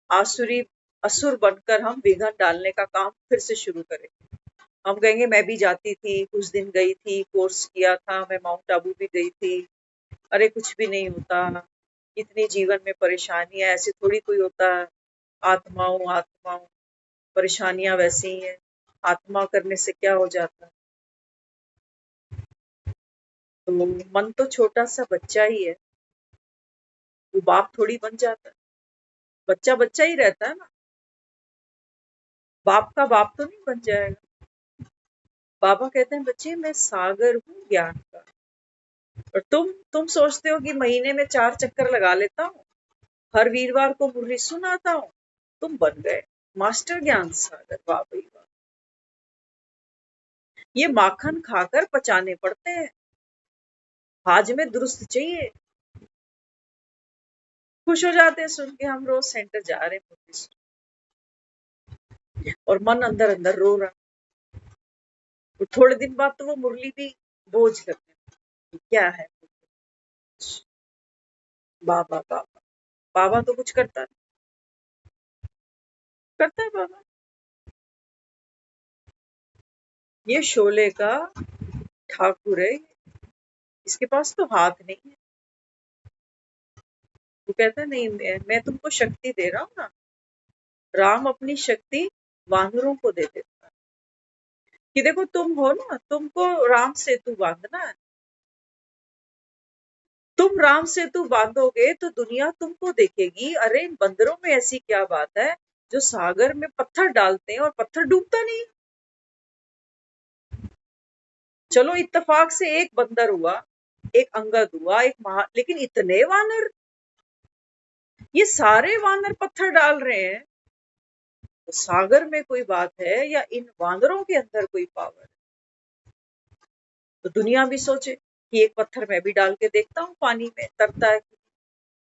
आसुरी असुर बनकर हम विघन डालने का काम फिर से शुरू करेंगे। हम कहेंगे मैं भी जाती थी, कुछ दिन गई थी, कोर्स किया था, मैं माउंट आबू भी गई थी, अरे कुछ भी नहीं होता, इतनी जीवन में परेशानियां, ऐसे थोड़ी कोई होता है। आत्माओं आत्माओं परेशानियां वैसी ही है, आत्मा करने से क्या हो जाता है। तो मन तो छोटा सा बच्चा ही है, वो बाप थोड़ी बन जाता है। बच्चा बच्चा ही रहता है ना, बाप का बाप तो नहीं बन जाएगा। बाबा कहते हैं बच्चे मैं सागर हूँ ज्ञान का, और तुम सोचते हो कि महीने में 4 चक्कर लगा लेता हूँ, हर वीरवार को मुरली सुनाता हूँ, तुम बन गए मास्टर ज्ञान सागर। वाह भाई वाह, ये माखन खाकर पचाने पड़ते हैं, हाज में दुरुस्त चाहिए। खुश हो जाते हैं सुन के हम रोज सेंटर जा रहे हैं मुरली सुन, और मन अंदर अंदर रो रहा। और थोड़े दिन बाद तो वो मुरली भी बोझ लगने, क्या है बाबा बाबा। बाबा तो कुछ करता नहीं, करता है बाबा। ये शोले का ठाकुर है, इसके पास तो हाथ नहीं है। वो कहता है नहीं, मैं तुमको शक्ति दे रहा हूँ ना। राम अपनी शक्ति वानरों को दे देता है कि देखो तुम हो ना, तुमको राम सेतु बांधना है, तुम राम सेतु बांधोगे तो दुनिया तुमको देखेगी। अरे इन बंदरों में ऐसी क्या बात है जो सागर में पत्थर डालते हैं और पत्थर डूबता नहीं। चलो इत्तेफाक से एक बंदर हुआ, एक अंगद हुआ, एक लेकिन इतने वानर, ये सारे वानर पत्थर डाल रहे हैं, तो सागर में कोई बात है या इन वानरों के अंदर कोई पावर है। तो दुनिया भी सोचे कि एक पत्थर मैं भी डाल के देखता हूँ पानी में, तरता है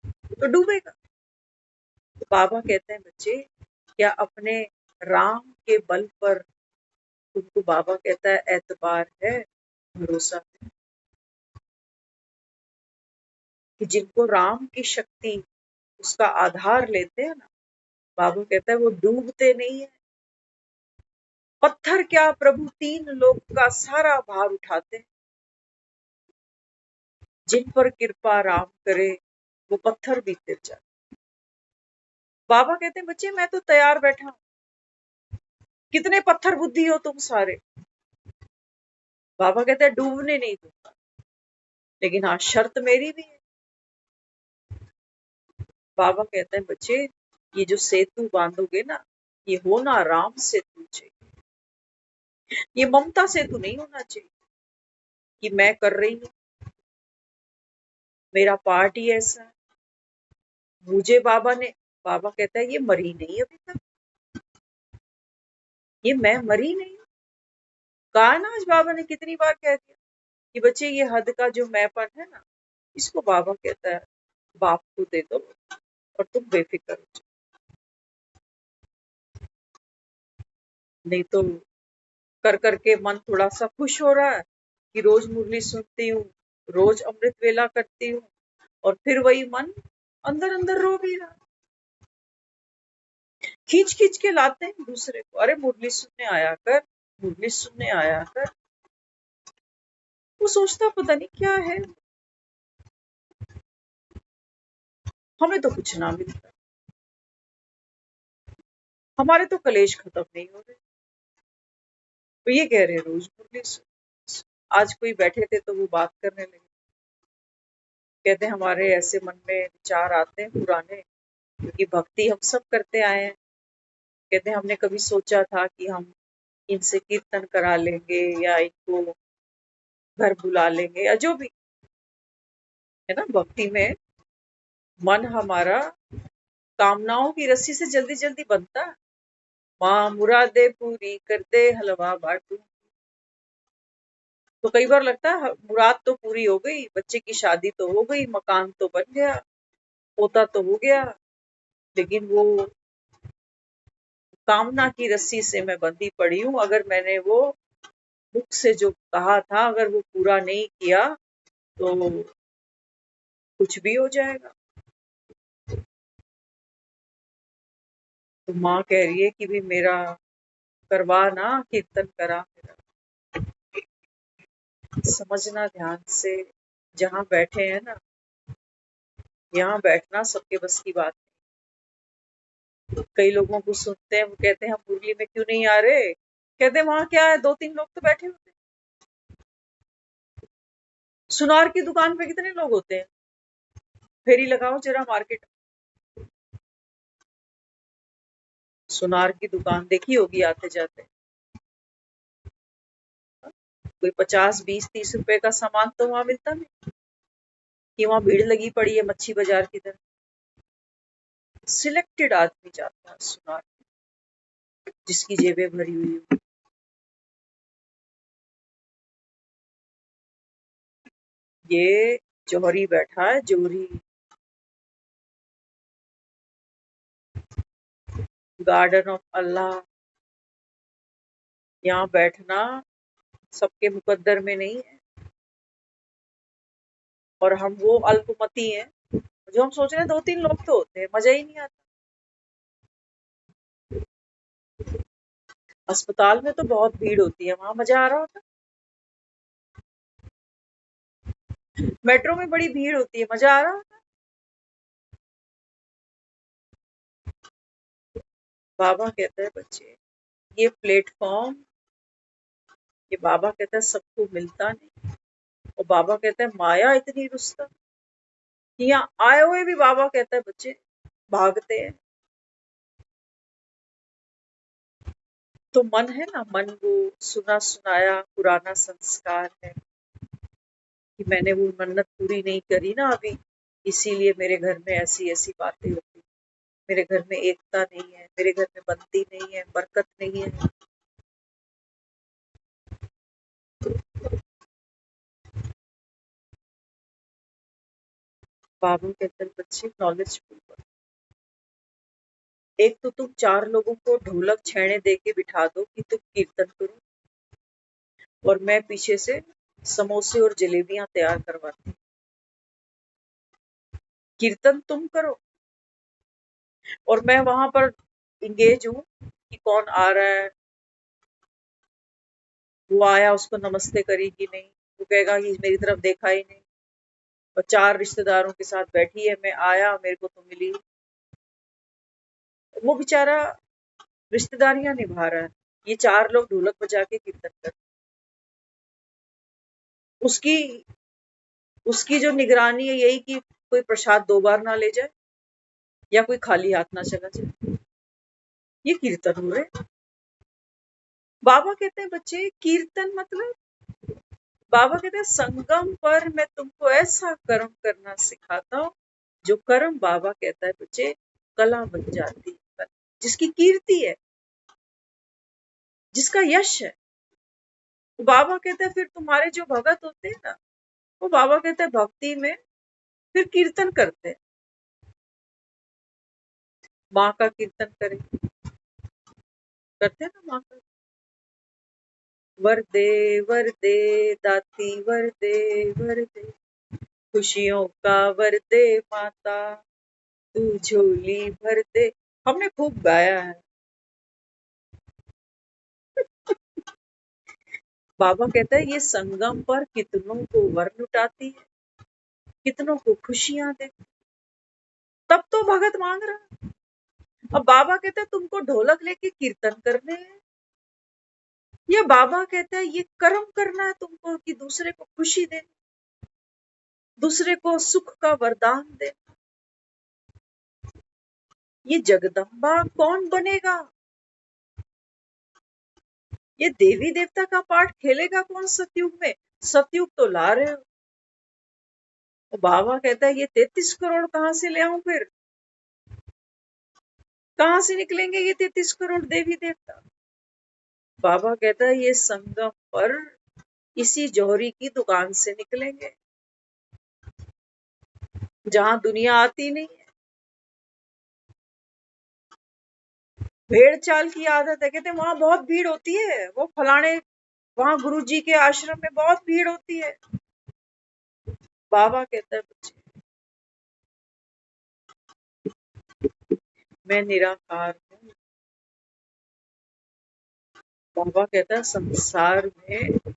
तो डूबेगा। तो बाबा कहते हैं बच्चे क्या अपने राम के बल पर तुमको, बाबा कहता है एतबार है, भरोसा है, कि जिनको राम की शक्ति उसका आधार लेते हैं ना, बाबा कहता है वो डूबते नहीं है। पत्थर क्या प्रभु 3 लोक का सारा भार उठाते हैं, जिन पर कृपा राम करे वो पत्थर भी तिर जाते। बाबा कहते हैं बच्चे मैं तो तैयार बैठा हूं, कितने पत्थर बुद्धि हो तुम सारे। बाबा कहते हैं डूबने नहीं दूंगा, लेकिन हाँ शर्त मेरी भी है। बाबा कहते हैं बच्चे ये जो सेतु बांधोगे ना, ये होना राम सेतु चाहिए, ये ममता सेतु नहीं होना चाहिए कि मैं कर रही हूँ, मेरा पार्ट ही ऐसा है, मुझे बाबा ने। बाबा कहता है ये मरी नहीं अभी तक, ये मैं मरी नहीं हूँ। कहा ना आज बाबा ने कितनी बार कह दिया कि बच्चे ये हद का जो मैंपन है ना, इसको बाबा कहता है बाप को दे दो और तुम बेफिक्र हो जाओ। नहीं तो कर करके मन थोड़ा सा खुश हो रहा है कि रोज मुरली सुनती हूँ, रोज अमृत वेला करती हूँ, और फिर वही मन अंदर अंदर रो भी रहा। खींच खींच के लाते हैं दूसरे को, अरे मुरली सुनने आया कर, मुरली सुनने आया कर। वो सोचता पता नहीं क्या है, हमें तो कुछ ना मिलता, हमारे तो कलेश खत्म नहीं हो रहे। तो ये कह रहे रोज मुरली सुन। आज कोई बैठे थे तो वो बात करने लगे, कहते हमारे ऐसे मन में विचार आते हैं पुराने, क्योंकि भक्ति हम सब करते आए हैं। कहते हमने कभी सोचा था कि हम इनसे कीर्तन करा लेंगे या इनको घर बुला लेंगे या जो भी है ना। भक्ति में मन हमारा कामनाओं की रस्सी से जल्दी जल्दी बनता है। माँ मुरादे पूरी कर दे हलवा बाटू। तो कई बार लगता है मुराद तो पूरी हो गई, बच्चे की शादी तो हो गई, मकान तो बन गया, पोता तो हो गया, लेकिन वो कामना की रस्सी से मैं बंधी पड़ी हूँ। अगर मैंने वो मुख से जो कहा था अगर वो पूरा नहीं किया तो कुछ भी हो जाएगा। तो माँ कह रही है कि भी मेरा करवा ना, कीर्तन करा मेरा। समझना ध्यान से, जहाँ बैठे हैं ना, यहाँ बैठना सबके बस की बात नहीं। कई लोगों को सुनते हैं, वो कहते हैं हम मुरली में क्यों नहीं आ रहे, कहते हैं वहां क्या है, 2-3 लोग तो बैठे होते हैं। सुनार की दुकान पे कितने लोग होते हैं, फेरी लगाओ जरा मार्केट। सुनार की दुकान देखी होगी आते जाते, कोई 50, 20, 30 रुपए का सामान तो वहां मिलता नहीं कि वहां भीड़ लगी पड़ी है मच्छी बाजार की तरह। सिलेक्टेड आदमी जाता है सुनार, जिसकी जेबें भरी हुई हो। ये जौहरी बैठा है, जौहरी, गार्डन ऑफ अल्लाह। यहाँ बैठना सबके मुकद्दर में नहीं है, और हम वो अल्पमती हैं जो हम सोच रहे हैं 2-3 लोग तो होते हैं, मजा ही नहीं आता। अस्पताल में तो बहुत भीड़ होती है, वहां मजा आ रहा होता है। मेट्रो में बड़ी भीड़ होती है, मजा आ रहा होता है। बाबा कहता है बच्चे, ये प्लेटफॉर्म, ये बाबा कहता है सबको मिलता नहीं। और बाबा कहता है माया इतनी रुस्तम, यहाँ आए हुए भी बाबा कहता है बच्चे भागते हैं। तो मन है ना, मन वो सुना सुनाया पुराना संस्कार है कि मैंने वो मन्नत पूरी नहीं करी ना अभी, इसीलिए मेरे घर में ऐसी ऐसी बातें होती, मेरे घर में एकता नहीं है, मेरे घर में बंदी नहीं है, बरकत नहीं है। बाबू कहते हैं बच्चे नॉलेजफुल बनो। एक तो तुम 4 लोगों को ढोलक छेने दे के बिठा दो कि तुम कीर्तन करो, और मैं पीछे से समोसे और जलेबियां तैयार करवाती। कीर्तन तुम करो और मैं वहां पर इंगेज हूँ कि कौन आ रहा है, वो आया उसको नमस्ते करी कि नहीं, वो कहेगा कि मेरी तरफ देखा ही नहीं, और 4 रिश्तेदारों के साथ बैठी है, मैं आया मेरे को तो मिली। वो बेचारा रिश्तेदारियां निभा रहा है, ये 4 लोग ढोलक बजा के कीर्तन कर, उसकी उसकी जो निगरानी है यही कि कोई प्रसाद 2 बार ना ले जाए या कोई खाली हाथ ना चला जाए। ये कीर्तन हो रहे। बाबा कहते हैं बच्चे कीर्तन मतलब, बाबा कहते हैं संगम पर मैं तुमको ऐसा कर्म करना सिखाता हूँ, जो कर्म बाबा कहता है बच्चे कला बन जाती है, जिसकी कीर्ति है, जिसका यश है। तो बाबा कहते हैं फिर तुम्हारे जो भगत होते हैं ना, वो बाबा कहते हैं भक्ति में फिर कीर्तन करते हैं, माँ का कीर्तन करें, करते हैं ना माँ का, वरदे वरदे दाती वरदे वरदे, खुशियों का वरदे माता, तू झोली भर दे। हमने खूब गाया है। बाबा कहता है ये संगम पर कितनों को वर लुटाती है, कितनों को खुशियां दे, तब तो भगत मांग रहा। अब बाबा कहता है तुमको ढोलक लेके कीर्तन करने हैं, ये बाबा कहता है ये कर्म करना है तुमको कि दूसरे को खुशी दे, दूसरे को सुख का वरदान दे। ये जगदम्बा कौन बनेगा, ये देवी देवता का पाठ खेलेगा कौन सतयुग में, सतयुग तो ला रहे हो। तो बाबा कहता है ये 33 करोड़ कहां से ले आऊं, फिर कहां से निकलेंगे ये 33 करोड़ देवी देवता। बाबा कहता है ये संगम पर इसी जौहरी की दुकान से निकलेंगे, जहां दुनिया आती नहीं है। भेड़ चाल की आदत है, कहते वहां बहुत भीड़ होती है, वो फलाने वहां गुरु जी के आश्रम में बहुत भीड़ होती है। बाबा कहता है बच्चे मैं निराकार हूँ। बाबा कहता है संसार में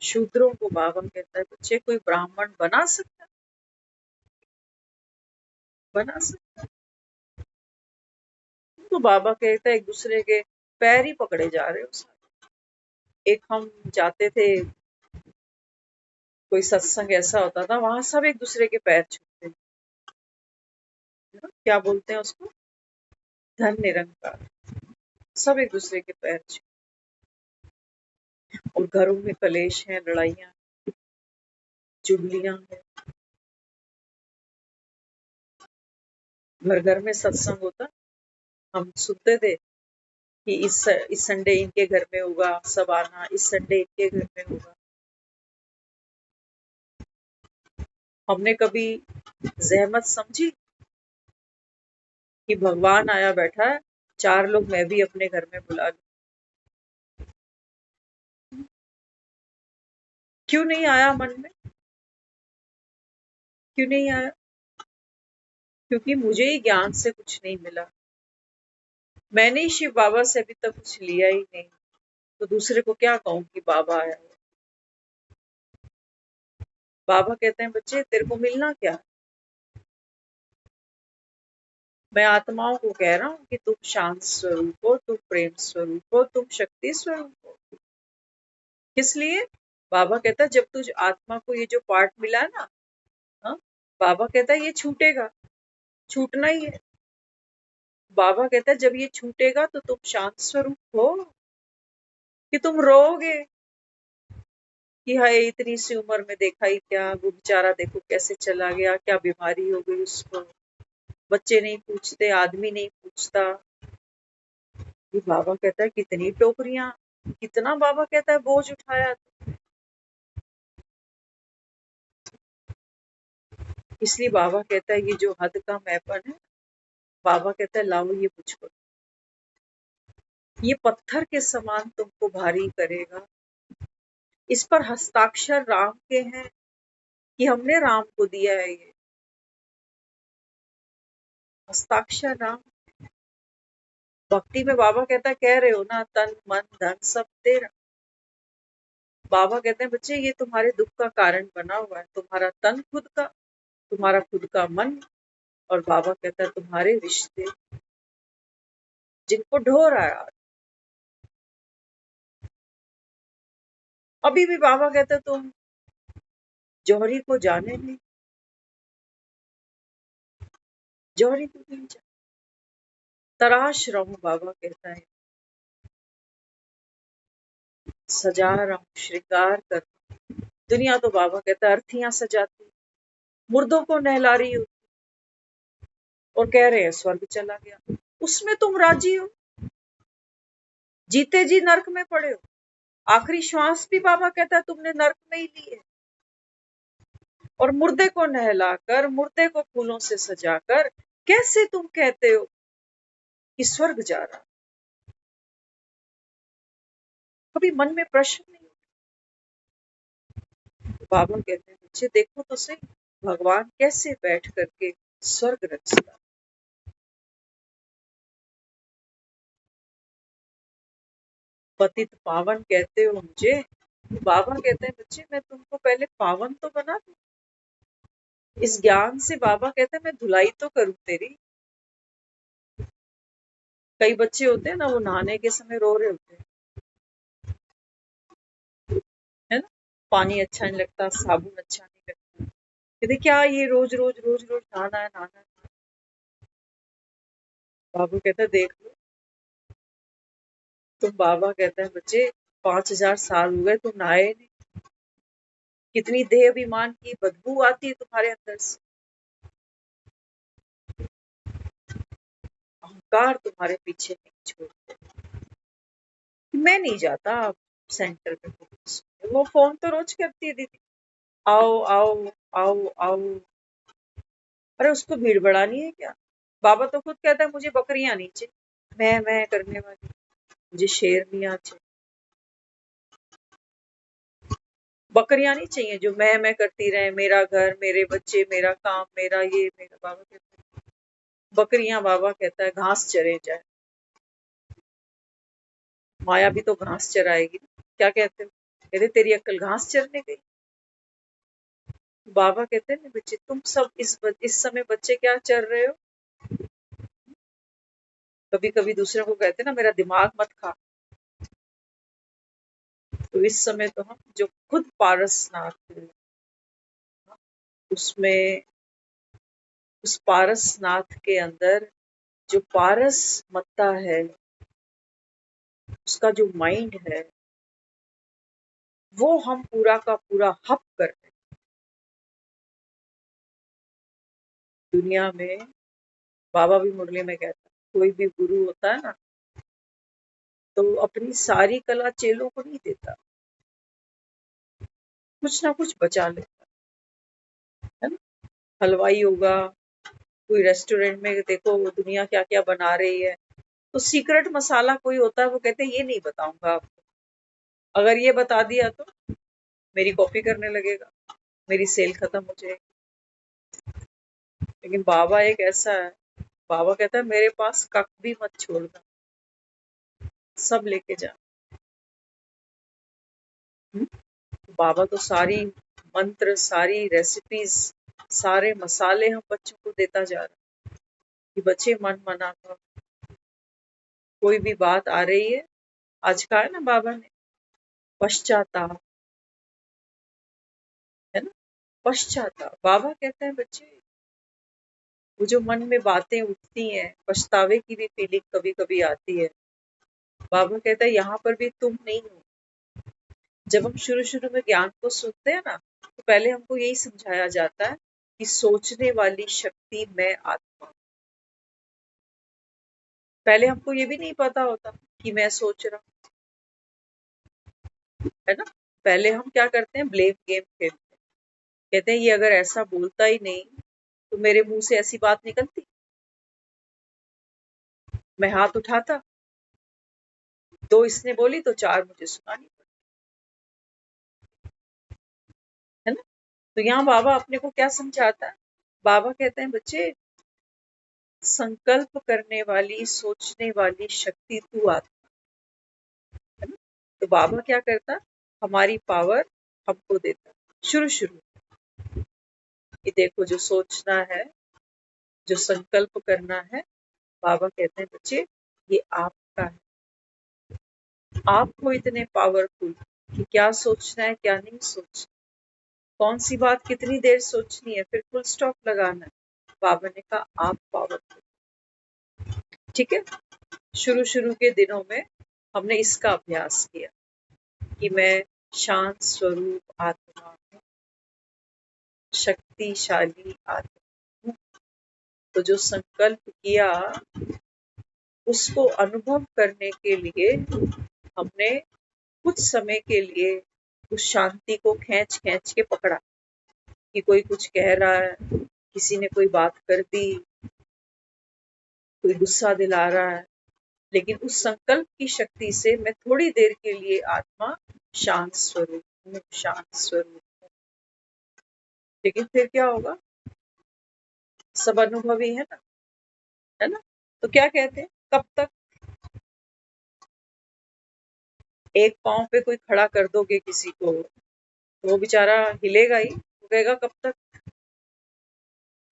शूद्रों को बाबा कहता है बच्चे कोई ब्राह्मण बना सकता, बना सकता। तो बाबा कहता है एक दूसरे के पैर ही पकड़े जा रहे हो सारे। एक हम जाते थे, कोई सत्संग ऐसा होता था, वहां सब एक दूसरे के पैर छूते थे, क्या बोलते हैं उसको, धन निरंकार, सब एक दूसरे के पैर छू। और घरों में कलेश है, लड़ाइयां, चुगलियां हैं। घर घर में सत्संग होता, हम सुनते थे कि इस संडे इनके घर में होगा, सब आना, इस संडे इनके घर में होगा। हमने कभी जहमत समझी कि भगवान आया बैठा है, 4 लोग मैं भी अपने घर में बुला लूं? क्यों नहीं आया मन में, क्यों नहीं आया? क्योंकि मुझे ही ज्ञान से कुछ नहीं मिला, मैंने ही शिव बाबा से अभी तक कुछ लिया ही नहीं, तो दूसरे को क्या कहूं कि बाबा आया। बाबा कहते हैं बच्चे तेरे को मिलना क्या, मैं आत्माओं को कह रहा हूँ कि तुम शांत स्वरूप हो, तुम प्रेम स्वरूप हो, तुम शक्ति स्वरूप हो। किस लिए? बाबा कहता है जब तुझ आत्मा को ये जो पार्ट मिला है ना, हाँ, बाबा कहता है ये छूटेगा, छूटना ही है। बाबा कहता है जब ये छूटेगा तो तुम शांत स्वरूप हो, कि तुम रोओगे कि हाय इतनी सी उम्र में देखा ही क्या, वो बेचारा देखो कैसे चला गया, क्या बीमारी हो गई उसको, बच्चे नहीं पूछते, आदमी नहीं पूछता। ये बाबा कहता है कितनी टोकरियां, कितना बाबा कहता है बोझ उठाया। इसलिए बाबा कहता है ये जो हद का मैपन है, बाबा कहता है लाओ ये मुझको, ये पत्थर के समान तुमको भारी करेगा। इस पर हस्ताक्षर राम के हैं कि हमने राम को दिया है, ये हस्ताक्षर राम। भक्ति में बाबा कहता है कह रहे हो ना तन मन धन सब तेरा। बाबा कहते हैं बच्चे ये तुम्हारे दुख का कारण बना हुआ है, तुम्हारा तन खुद का, तुम्हारा खुद का मन, और बाबा कहता है तुम्हारे रिश्ते जिनको ढो रहा है। अभी भी बाबा कहता है तुम जौहरी को जाने नहीं, जौहरी को नहीं जाने, तराश रहा हूं, बाबा कहता है सजा रहा हूं, श्रृंगार कर। दुनिया तो बाबा कहता है अर्थियां सजाती, मुर्दों को नहला रही हो और कह रहे हैं स्वर्ग चला गया, उसमें तुम राजी हो, जीते जी नरक में पड़े हो। आखिरी श्वास भी बाबा कहता है तुमने नरक में ही ली है, और मुर्दे को नहलाकर, मुर्दे को फूलों से सजाकर कैसे तुम कहते हो कि स्वर्ग जा रहा। कभी मन में प्रश्न नहीं? बाबा कहते हैं बच्चे देखो तो सही, भगवान कैसे बैठ करके स्वर्ग रचता। पतित पावन कहते हो मुझे, बाबा कहते हैं बच्चे मैं तुमको पहले पावन तो बना दूं, इस ज्ञान से बाबा कहते हैं मैं धुलाई तो करूं तेरी। कई बच्चे होते हैं ना, वो नहाने के समय रो रहे होते हैं, है ना, पानी अच्छा नहीं लगता, साबुन अच्छा नहीं लगता, कहते क्या ये रोज रोज रोज रोज नहाना है, नहाना है। बाबू कहता है देख लो तुम, बाबा कहता है बच्चे 5000 साल हो गए तुम नहाए नहीं, कितनी देह अभिमान की बदबू आती है तुम्हारे अंदर से, अहंकार तुम्हारे पीछे नहीं छोड़ते। मैं नहीं जाता आप सेंटर पे, वो फोन तो रोज करती है दीदी, आओ आओ आओ आओ। अरे उसको भीड़ बढ़ानी है क्या? बाबा तो खुद कहता है मुझे बकरियां नहीं चाहिए, मैं करने वाली, मुझे शेर मियाँ चाहिए, बकरियां नहीं चाहिए जो मैं करती रहे, मेरा घर, मेरे बच्चे, मेरा काम, मेरा ये, मेरा। बाबा कहता है बकरियां, बाबा कहता है घास चरे जाए। माया भी तो घास चराएगी। क्या कहते हो? कहते तेरी अक्ल घास चरने गई। बाबा कहते हैं बच्चे, तुम सब इस समय बच्चे क्या चर रहे हो? कभी कभी दूसरों को कहते हैं ना मेरा दिमाग मत खा। तो इस समय तो हम जो खुद पारसनाथ है, उसमें उस पारसनाथ के अंदर जो पारस मत्ता है, उसका जो माइंड है, वो हम पूरा का पूरा हप कर रहे हैं। दुनिया में बाबा भी मुरली में कहता है कोई भी गुरु होता है ना, तो अपनी सारी कला चेलों को नहीं देता, कुछ ना कुछ बचा लेता है ना। हलवाई होगा, कोई रेस्टोरेंट में देखो दुनिया क्या क्या बना रही है, तो सीक्रेट मसाला कोई होता है, वो कहते हैं ये नहीं बताऊंगा आपको, अगर ये बता दिया तो मेरी कॉपी करने लगेगा, मेरी सेल खत्म हो जाएगी। लेकिन बाबा एक ऐसा है, बाबा कहता है मेरे पास कख भी मत छोड़ना, सब लेके जा। बाबा तो सारी मंत्र, सारी रेसिपीज, सारे मसाले हम बच्चों को देता जा रहा है कि बच्चे मन मना कर, कोई भी बात आ रही है। आज कहा है ना बाबा ने, पश्चाताप, है ना, पश्चाताप। बाबा कहते हैं बच्चे, वो जो मन में बातें उठती हैं, पछतावे की भी फीलिंग कभी कभी आती है, बाबा कहता है यहाँ पर भी तुम नहीं हो। जब हम शुरू शुरू में ज्ञान को सुनते हैं ना, तो पहले हमको यही समझाया जाता है कि सोचने वाली शक्ति मैं आत्मा। पहले हमको ये भी नहीं पता होता कि मैं सोच रहा हूँ, है ना। पहले हम क्या करते हैं, ब्लेम गेम खेलते हैं। कहते हैं ये अगर ऐसा बोलता ही नहीं तो मेरे मुंह से ऐसी बात निकलती, मैं हाथ उठाता, दो इसने बोली तो चार मुझे सुनानी पड़ी, है ना। तो यहाँ बाबा अपने को क्या समझाता है? बाबा कहते हैं बच्चे, संकल्प करने वाली, सोचने वाली शक्ति तू आत्मा, है ना। तो बाबा क्या करता, हमारी पावर हमको देता शुरू शुरू, कि देखो जो सोचना है, जो संकल्प करना है, बाबा कहते हैं बच्चे ये आपका है। आप हो इतने पावरफुल कि क्या सोचना है क्या नहीं सोचना, कौन सी बात कितनी देर सोचनी है, फिर फुल स्टॉप लगाना है। बाबा ने कहा आप पावरफुल, ठीक है। शुरू शुरू के दिनों में हमने इसका अभ्यास किया कि मैं शांत स्वरूप आत्मा हूँ, शक्तिशाली आत्मा हूँ। तो जो संकल्प किया, उसको अनुभव करने के लिए हमने कुछ समय के लिए उस शांति को खींच खींच के पकड़ा, कि कोई कुछ कह रहा है, किसी ने कोई बात कर दी, कोई गुस्सा दिला रहा है, लेकिन उस संकल्प की शक्ति से मैं थोड़ी देर के लिए आत्मा शांत स्वरूप हूँ, शांत स्वरूप हूँ। लेकिन फिर क्या होगा, सब अनुभवी है ना, है ना। तो क्या कहते हैं, कब तक एक पांव पे कोई खड़ा कर दोगे किसी को, तो वो बेचारा हिलेगा ही, वो कहेगा कब तक,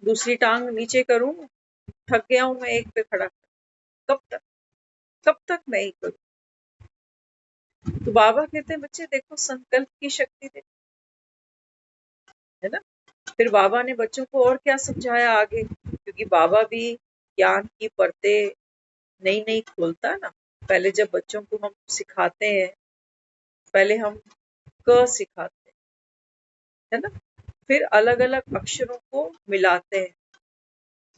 दूसरी टांग नीचे करूं, थक गया हूं मैं एक पे खड़ा, कब तक, कब तक मैं ही करूं। तो बाबा कहते हैं बच्चे देखो संकल्प की शक्ति दे, है ना। फिर बाबा ने बच्चों को और क्या समझाया आगे, क्योंकि बाबा भी ज्ञान की परतें नई नई खोलता है ना। पहले जब बच्चों को हम सिखाते हैं, पहले हम क सिखाते हैं, है ना, फिर अलग अलग अक्षरों को मिलाते हैं।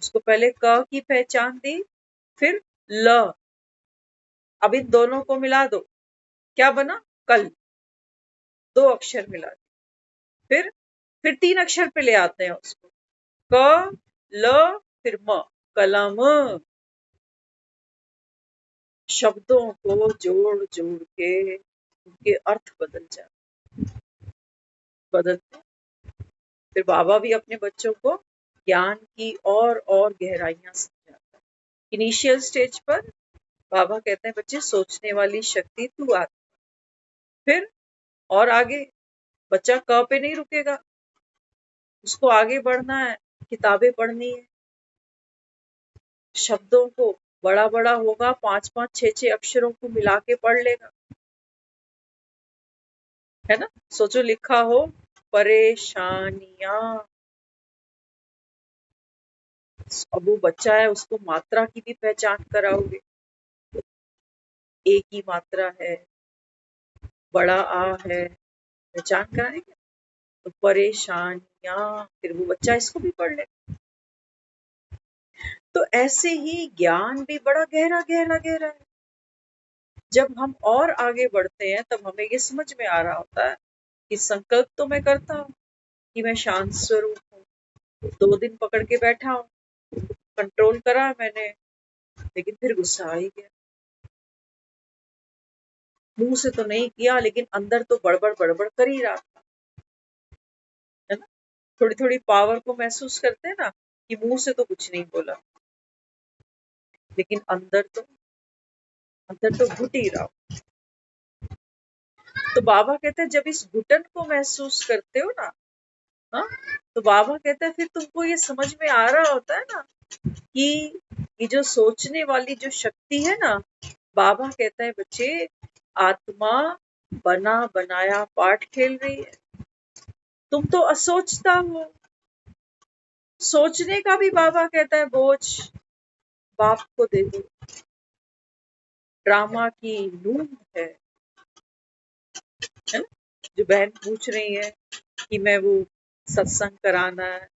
उसको पहले क की पहचान दी, फिर ल, अब इन दोनों को मिला दो, क्या बना, कल, दो अक्षर मिला दिए। फिर तीन अक्षर पे ले आते हैं उसको, क ल फिर म, कलम। शब्दों को जोड़ जोड़ के उनके अर्थ बदलते। फिर बाबा भी अपने बच्चों को ज्ञान की और गहराइयां समझाता है। इनिशियल स्टेज पर बाबा कहते हैं बच्चे सोचने वाली शक्ति तू आ। फिर और आगे बच्चा क पे नहीं रुकेगा, उसको आगे बढ़ना है, किताबें पढ़नी है, शब्दों को बड़ा बड़ा होगा, 5-5 6-6 अक्षरों को मिला के पढ़ लेगा, है ना। सोचो लिखा हो परेशानियां, अब वो बच्चा है उसको मात्रा की भी पहचान कराओगे, ए की मात्रा है, बड़ा आ है, पहचान कराएंगे तो परेशानियां, फिर वो बच्चा इसको भी पढ़ ले। तो ऐसे ही ज्ञान भी बड़ा गहरा गहरा गहरा है। जब हम और आगे बढ़ते हैं तब हमें ये समझ में आ रहा होता है कि संकल्प तो मैं करता हूँ कि मैं शांत स्वरूप हूँ, 2 दिन पकड़ के बैठा हूँ, कंट्रोल करा मैंने, लेकिन फिर गुस्सा आ ही गया। मुंह से तो नहीं किया लेकिन अंदर तो बड़बड़ बड़बड़ कर ही रहा था, है ना। थोड़ी थोड़ी पावर को महसूस करते हैं ना कि मुंह से तो कुछ नहीं बोला, लेकिन अंदर तो घुट ही रहा। तो बाबा कहते हैं जब इस घुटन को महसूस करते हो ना, हाँ, तो बाबा कहते हैं फिर तुमको ये समझ में आ रहा होता है ना कि ये जो सोचने वाली जो शक्ति है ना, बाबा कहता है बच्चे आत्मा बना बनाया पाठ खेल रही है, तुम तो असोचता हो। सोचने का भी बाबा कहता है बोझ बाप को दे दो, ड्रामा की नून है ना। जो बहन पूछ रही है कि मैं वो सत्संग कराना है,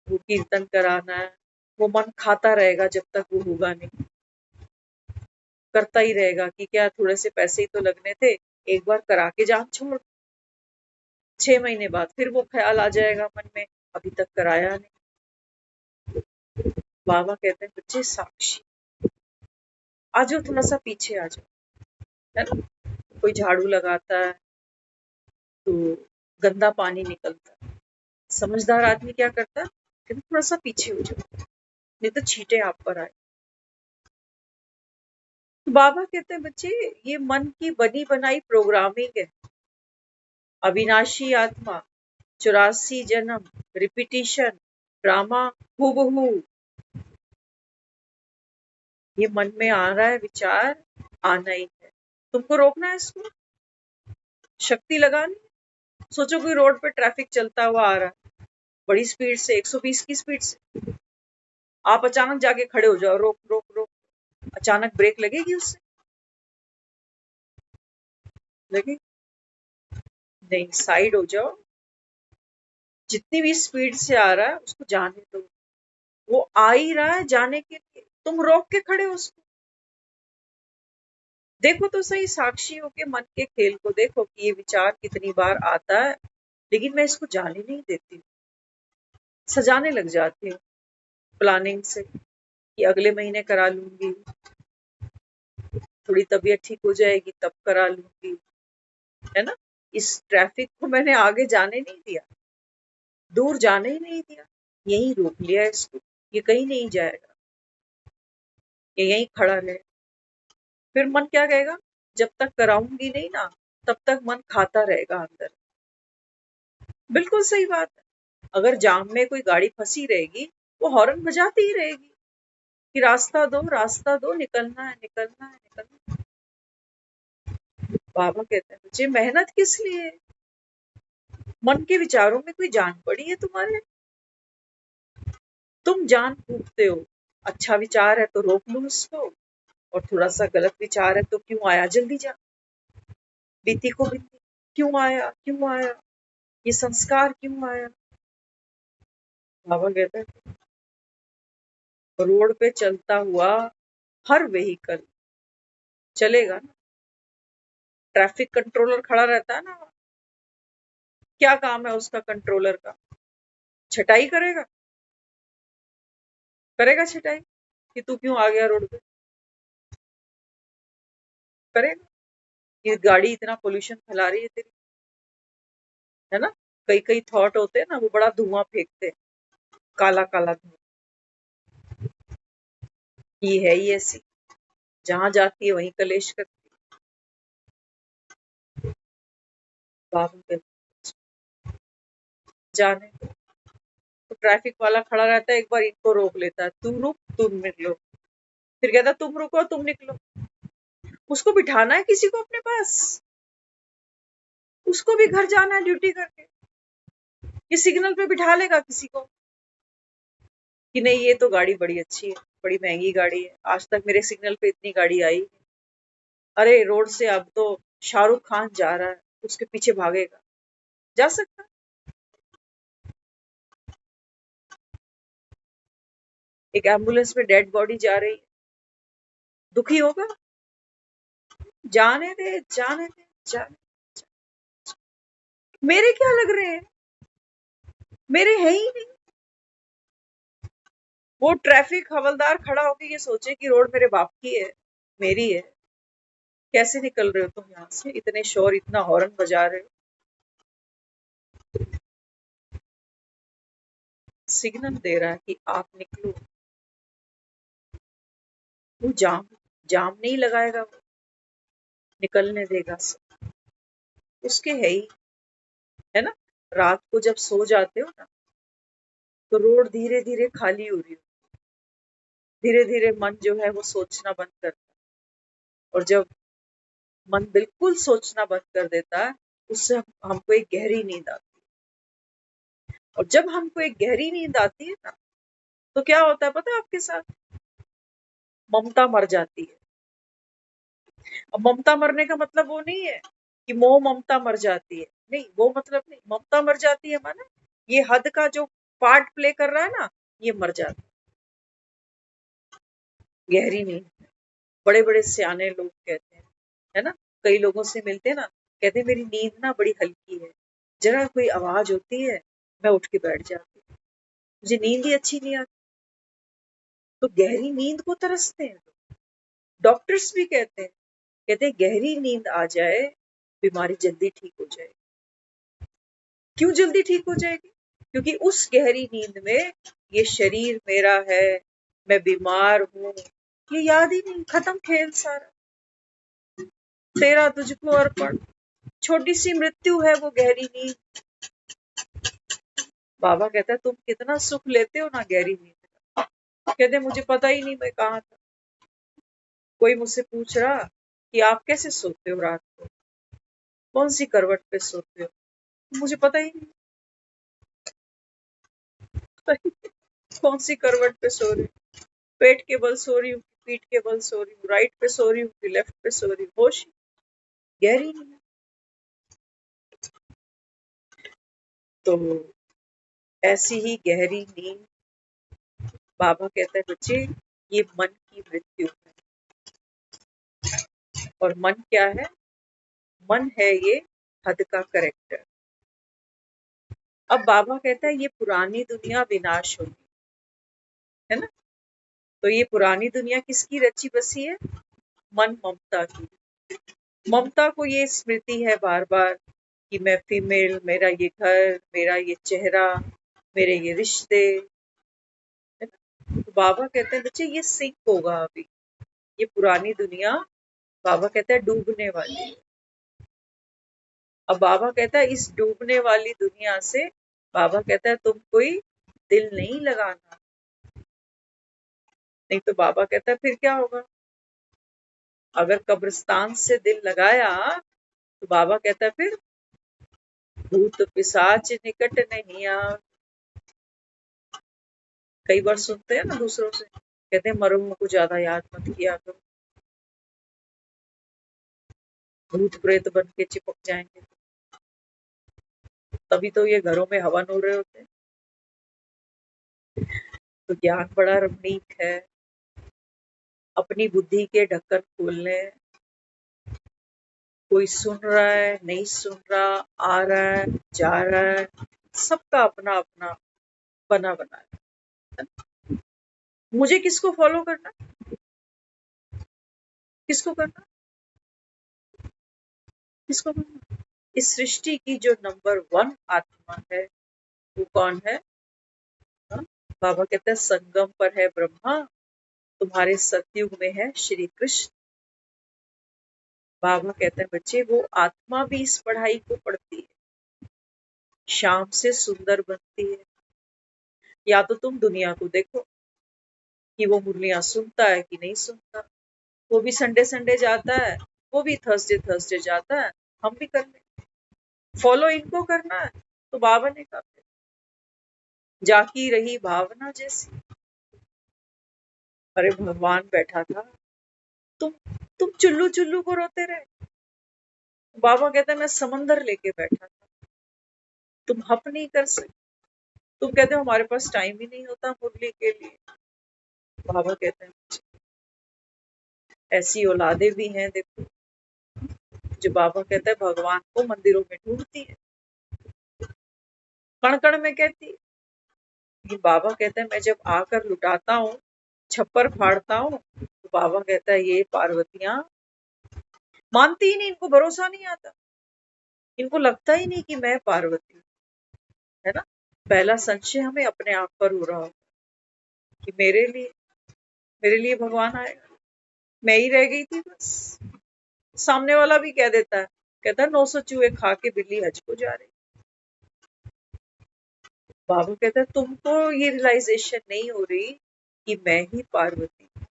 वो कीर्तन कराना है, वो मन खाता रहेगा जब तक वो होगा नहीं, करता ही रहेगा कि क्या थोड़े से पैसे ही तो लगने थे, एक बार करा के जान छोड़। 6 महीने बाद फिर वो ख्याल आ जाएगा मन में, अभी तक कराया नहीं। बाबा कहते हैं बच्चे साक्षी आ जाओ, थोड़ा सा पीछे आ जाओ, है ना। कोई झाड़ू लगाता है तो गंदा पानी निकलता है, समझदार आदमी क्या करता है, कहते थोड़ा सा पीछे हो जाओ नहीं तो छींटे आप पर आए। तो बाबा कहते हैं बच्चे ये मन की बनी बनाई प्रोग्रामिंग है, अविनाशी आत्मा, 84 जन्म, रिपीटिशन, ड्रामा हूबहू। ये मन में आ रहा है विचार, आना ही है, तुमको रोकना है इसको, शक्ति लगानी। सोचो कोई रोड पे ट्रैफिक चलता हुआ आ रहा है बड़ी स्पीड से, 120 की स्पीड से, आप अचानक जाके खड़े हो जाओ, रोक रोक रोक, अचानक ब्रेक लगेगी उससे? लगे नहीं, साइड हो जाओ, जितनी भी स्पीड से आ रहा है उसको जाने दो, वो आ ही रहा है जाने के लिए, तुम रोक के खड़े हो उसको। देखो तो सही, साक्षी होके मन के खेल को देखो कि ये विचार कितनी बार आता है, लेकिन मैं इसको जाने नहीं देती, सजाने लग जाती हूँ प्लानिंग से कि अगले महीने करा लूंगी, थोड़ी तबीयत ठीक हो जाएगी तब करा लूंगी, है ना। इस ट्रैफिक को मैंने आगे जाने नहीं दिया, दूर जाने ही नहीं दिया, यहीं रोक लिया इसको, ये कहीं नहीं जाएगा, ये यहीं खड़ा रहे। फिर मन क्या कहेगा, जब तक कराऊंगी नहीं ना तब तक मन खाता रहेगा अंदर। बिल्कुल सही बात है, अगर जाम में कोई गाड़ी फंसी रहेगी वो हॉर्न बजाती ही रहेगी कि रास्ता दो रास्ता दो, निकलना है निकलना है निकलना है। बाबा कहते हैं मुझे मेहनत किस लिए, मन के विचारों में कोई जान पड़ी है तुम्हारे, तुम जान फूकते हो। अच्छा विचार है तो रोक लो उसको, और थोड़ा सा गलत विचार है तो क्यों आया, जल्दी जा, बीती को बीती, क्यों आया क्यों आया, ये संस्कार क्यों आया। बाबा कहते हैं रोड पे चलता हुआ हर व्हीकल चलेगा ना, ट्रैफिक कंट्रोलर खड़ा रहता है ना, क्या काम है उसका कंट्रोलर का, छटाई करेगा, करेगा छटाई कि तू क्यों आ गया रोड पे, करेगा। ये गाड़ी इतना पोल्यूशन फैला रही है तेरी, है ना। कई कई थॉट होते हैं ना, वो बड़ा धुआं फेंकते हैं, काला काला धुआं। ये है ही ऐसी, जहां जाती है वहीं कलेश करती है। बाबू के जाने दो। तो ट्रैफिक वाला खड़ा रहता है, एक बार इनको रोक लेता है, तुम रुक तुम निकलो, फिर कहता है तुम रुको तुम निकलो। उसको बिठाना है किसी को अपने पास, उसको भी घर जाना है ड्यूटी करके। ये सिग्नल पे बिठा लेगा किसी को कि नहीं ये तो गाड़ी बड़ी अच्छी है, बड़ी महंगी गाड़ी है, आज तक मेरे सिग्नल पे इतनी गाड़ी आई। अरे रोड से अब तो शाहरुख खान जा रहा है, उसके पीछे भागेगा, जा सकता है। एक एम्बुलेंस में डेड बॉडी जा रही है, दुखी होगा? जाने दे जाने दे जाने दे। मेरे क्या लग रहे हैं, मेरे है ही नहीं। वो ट्रैफिक हवलदार खड़ा होकर ये सोचे कि रोड मेरे बाप की है, मेरी है। कैसे निकल रहे हो तुम यहाँ से, इतने शोर, इतना हॉर्न बजा रहे हो। सिग्नल दे रहा है कि आप निकलो। वो जाम जाम नहीं लगाएगा, वो निकलने देगा सब। उसके है ही, है ना। रात को जब सो जाते हो ना, तो रोड धीरे धीरे खाली हो रही हो, धीरे धीरे मन जो है वो सोचना बंद करता है। और जब मन बिल्कुल सोचना बंद कर देता है, उससे हमको एक गहरी नींद आती है। और जब हमको एक गहरी नींद आती है ना, तो क्या होता है पता है आपके साथ? ममता मर जाती है। अब ममता मरने का मतलब वो नहीं है कि मोह ममता मर जाती है, नहीं, वो मतलब नहीं। ममता मर जाती है माना ये हद का जो पार्ट प्ले कर रहा है ना, ये मर जाता है। गहरी नींद, बड़े बड़े सियाने लोग कहते हैं, है ना। कई लोगों से मिलते हैं ना, कहते हैं मेरी नींद ना बड़ी हल्की है, जरा कोई आवाज होती है मैं उठ के बैठ जाती हूँ, मुझे नींद ही अच्छी नहीं आती। तो गहरी नींद को तरसते हैं। डॉक्टर्स भी कहते हैं गहरी नींद आ जाए, बीमारी जल्दी ठीक हो जाए। क्यों जल्दी ठीक हो जाएगी? क्योंकि उस गहरी नींद में ये शरीर मेरा है, मैं बीमार हूं, ये याद ही नहीं, खत्म खेल सारा, तेरा तुझको अर्पण। छोटी सी मृत्यु है वो गहरी नींद। बाबा कहता है तुम कितना सुख लेते हो ना गहरी नींद का। कहते मुझे पता ही नहीं मैं कहाँ था। कोई मुझसे पूछ रहा कि आप कैसे सोते हो रात को, कौन सी करवट पे सोते हो, मुझे पता ही नहीं कौन सी करवट पे सो रही हूँ, पेट के बल सो रही हूँ, पीठ के बल सो रही हूँ, राइट पे सो रही हूँ, लेफ्ट पे सो रही हूँ, होश गहरी नींद। तो ऐसी ही गहरी नींद, बाबा कहता है बच्चे ये मन की मृत्यु है। और मन क्या है? मन है ये हद का करेक्टर। अब बाबा कहता है ये पुरानी दुनिया विनाश होगी, है ना। तो ये पुरानी दुनिया किसकी रची बसी है? मन ममता की। ममता को ये स्मृति है बार बार कि मैं फीमेल, मेरा ये घर, मेरा ये चेहरा, मेरे ये रिश्ते, है ना? तो बाबा कहते हैं बच्चे ये सिंक होगा अभी, ये पुरानी दुनिया, बाबा कहता है डूबने वाली है। अब बाबा कहता है इस डूबने वाली दुनिया से, बाबा कहता है तुम कोई दिल नहीं लगाना। नहीं तो बाबा कहता है फिर क्या होगा? अगर कब्रिस्तान से दिल लगाया, तो बाबा कहता है फिर भूत पिशाच निकट नहीं आ। कई बार सुनते हैं ना दूसरों से, कहते हैं मरहूम को ज्यादा याद मत किया करो, भूत प्रेत बन के चिपक जाएंगे। तभी तो ये घरों में हवन हो रहे होते हैं। तो ज्ञान बड़ा रमणीक है, अपनी बुद्धि के ढक्कन खोलने। कोई सुन रहा है, नहीं सुन रहा, आ रहा है, जा रहा है, सबका अपना अपना बना बना है। मुझे किसको फॉलो करना, किसको करना? किसको मानना? इस सृष्टि की जो नंबर 1 आत्मा है वो कौन है? हाँ? बाबा कहते हैं संगम पर है ब्रह्मा, तुम्हारे सतयुग में है श्री कृष्ण। बाबा कहते हैं बच्चे वो आत्मा भी इस पढ़ाई को पढ़ती है, शाम से सुंदर बनती है। या तो तुम दुनिया को देखो कि वो मुरलियां सुनता है कि नहीं सुनता, वो भी संडे संडे जाता है, वो भी थर्सडे थर्सडे जाता है, हम भी कर ले, फॉलो इनको करना है। तो बाबा ने कहा जाकी रही भावना जैसी। अरे भगवान बैठा था, तुम तुम चुल्लू चुल्लू को रोते रहे। बाबा कहते हैं मैं समंदर लेके बैठा था, तुम हप नहीं कर सकते। तुम कहते हो हमारे पास टाइम ही नहीं होता मुरली के लिए। बाबा कहते हैं ऐसी औलादे भी हैं देखो, जो बाबा कहते हैं भगवान को मंदिरों में ढूंढती है, कण कण में कहती है। कि बाबा कहते हैं मैं जब आकर लुटाता हूँ, छप्पर फाड़ता हूँ, तो बाबा कहता है ये पार्वतियां मानती ही नहीं, इनको भरोसा नहीं आता, इनको लगता ही नहीं कि मैं पार्वती हूँ, है ना। पहला संशय हमें अपने आप पर हो रहा हो कि मेरे लिए भगवान आएगा, मैं ही रह गई थी बस। सामने वाला भी कह देता है, कहता है 900 चूहे खा के बिल्ली हज को जा रही। बाबा कहता है तुमको ये रियलाइजेशन नहीं हो रही कि मैं ही पार्वती हूँ।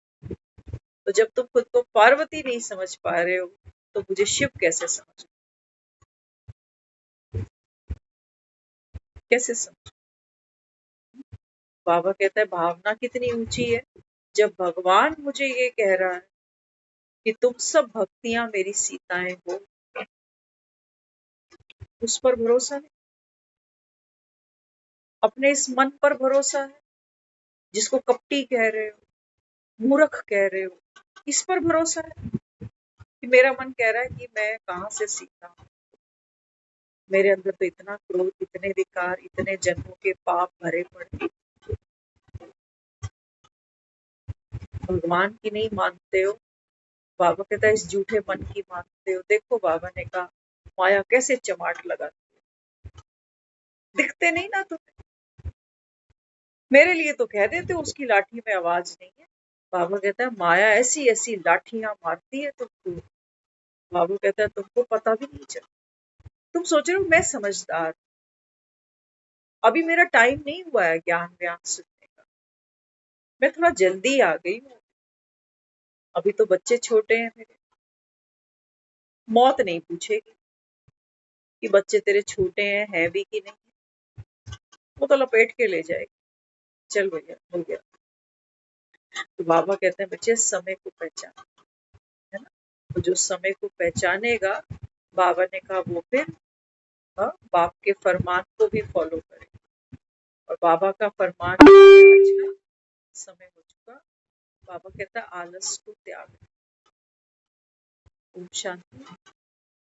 तो जब तुम खुद को पार्वती नहीं समझ पा रहे हो तो मुझे शिव कैसे समझ, कैसे समझ। बाबा कहता है भावना कितनी ऊंची है, जब भगवान मुझे ये कह रहा है कि तुम सब भक्तियां मेरी सीताएं हो, उस पर भरोसा नहीं, अपने इस मन पर भरोसा है जिसको कपटी कह रहे हो, मूर्ख कह रहे हो, इस पर भरोसा है कि मेरा मन कह रहा है कि मैं कहाँ से सीता हूँ, मेरे अंदर तो इतना क्रोध, इतने विकार, इतने जन्मों के पाप भरे पड़े, भगवान की नहीं मानते हो। बाबा कहता है इस झूठे मन की मानते हो। देखो बाबा ने कहा माया कैसे चमाट लगाती है, दिखते नहीं ना तुम्हें, मेरे लिए तो कह देते हो उसकी लाठी में आवाज नहीं है। बाबा कहता है माया ऐसी ऐसी लाठियां मारती है तुमको। बाबू कहता है तुमको पता भी नहीं चला, तुम सोच रहे हो मैं समझदार, अभी मेरा टाइम नहीं हुआ है ज्ञान व्यान सुनने का, मैं थोड़ा जल्दी आ गई हूँ, अभी तो बच्चे छोटे हैं मेरे। मौत नहीं पूछेगी कि बच्चे तेरे छोटे हैं भी कि नहीं, वो तो लपेट के ले जाएगी, चल भैया हो गया। तो बाबा कहते हैं बच्चे समय को पहचान, है ना। तो जो समय को पहचानेगा, बाबा ने कहा वो फिर बाप के फरमान को भी फॉलो करे। और बाबा का फरमान अच्छा समय हो चुका, बाबा कहता है आलस को त्याग। ओम शांति।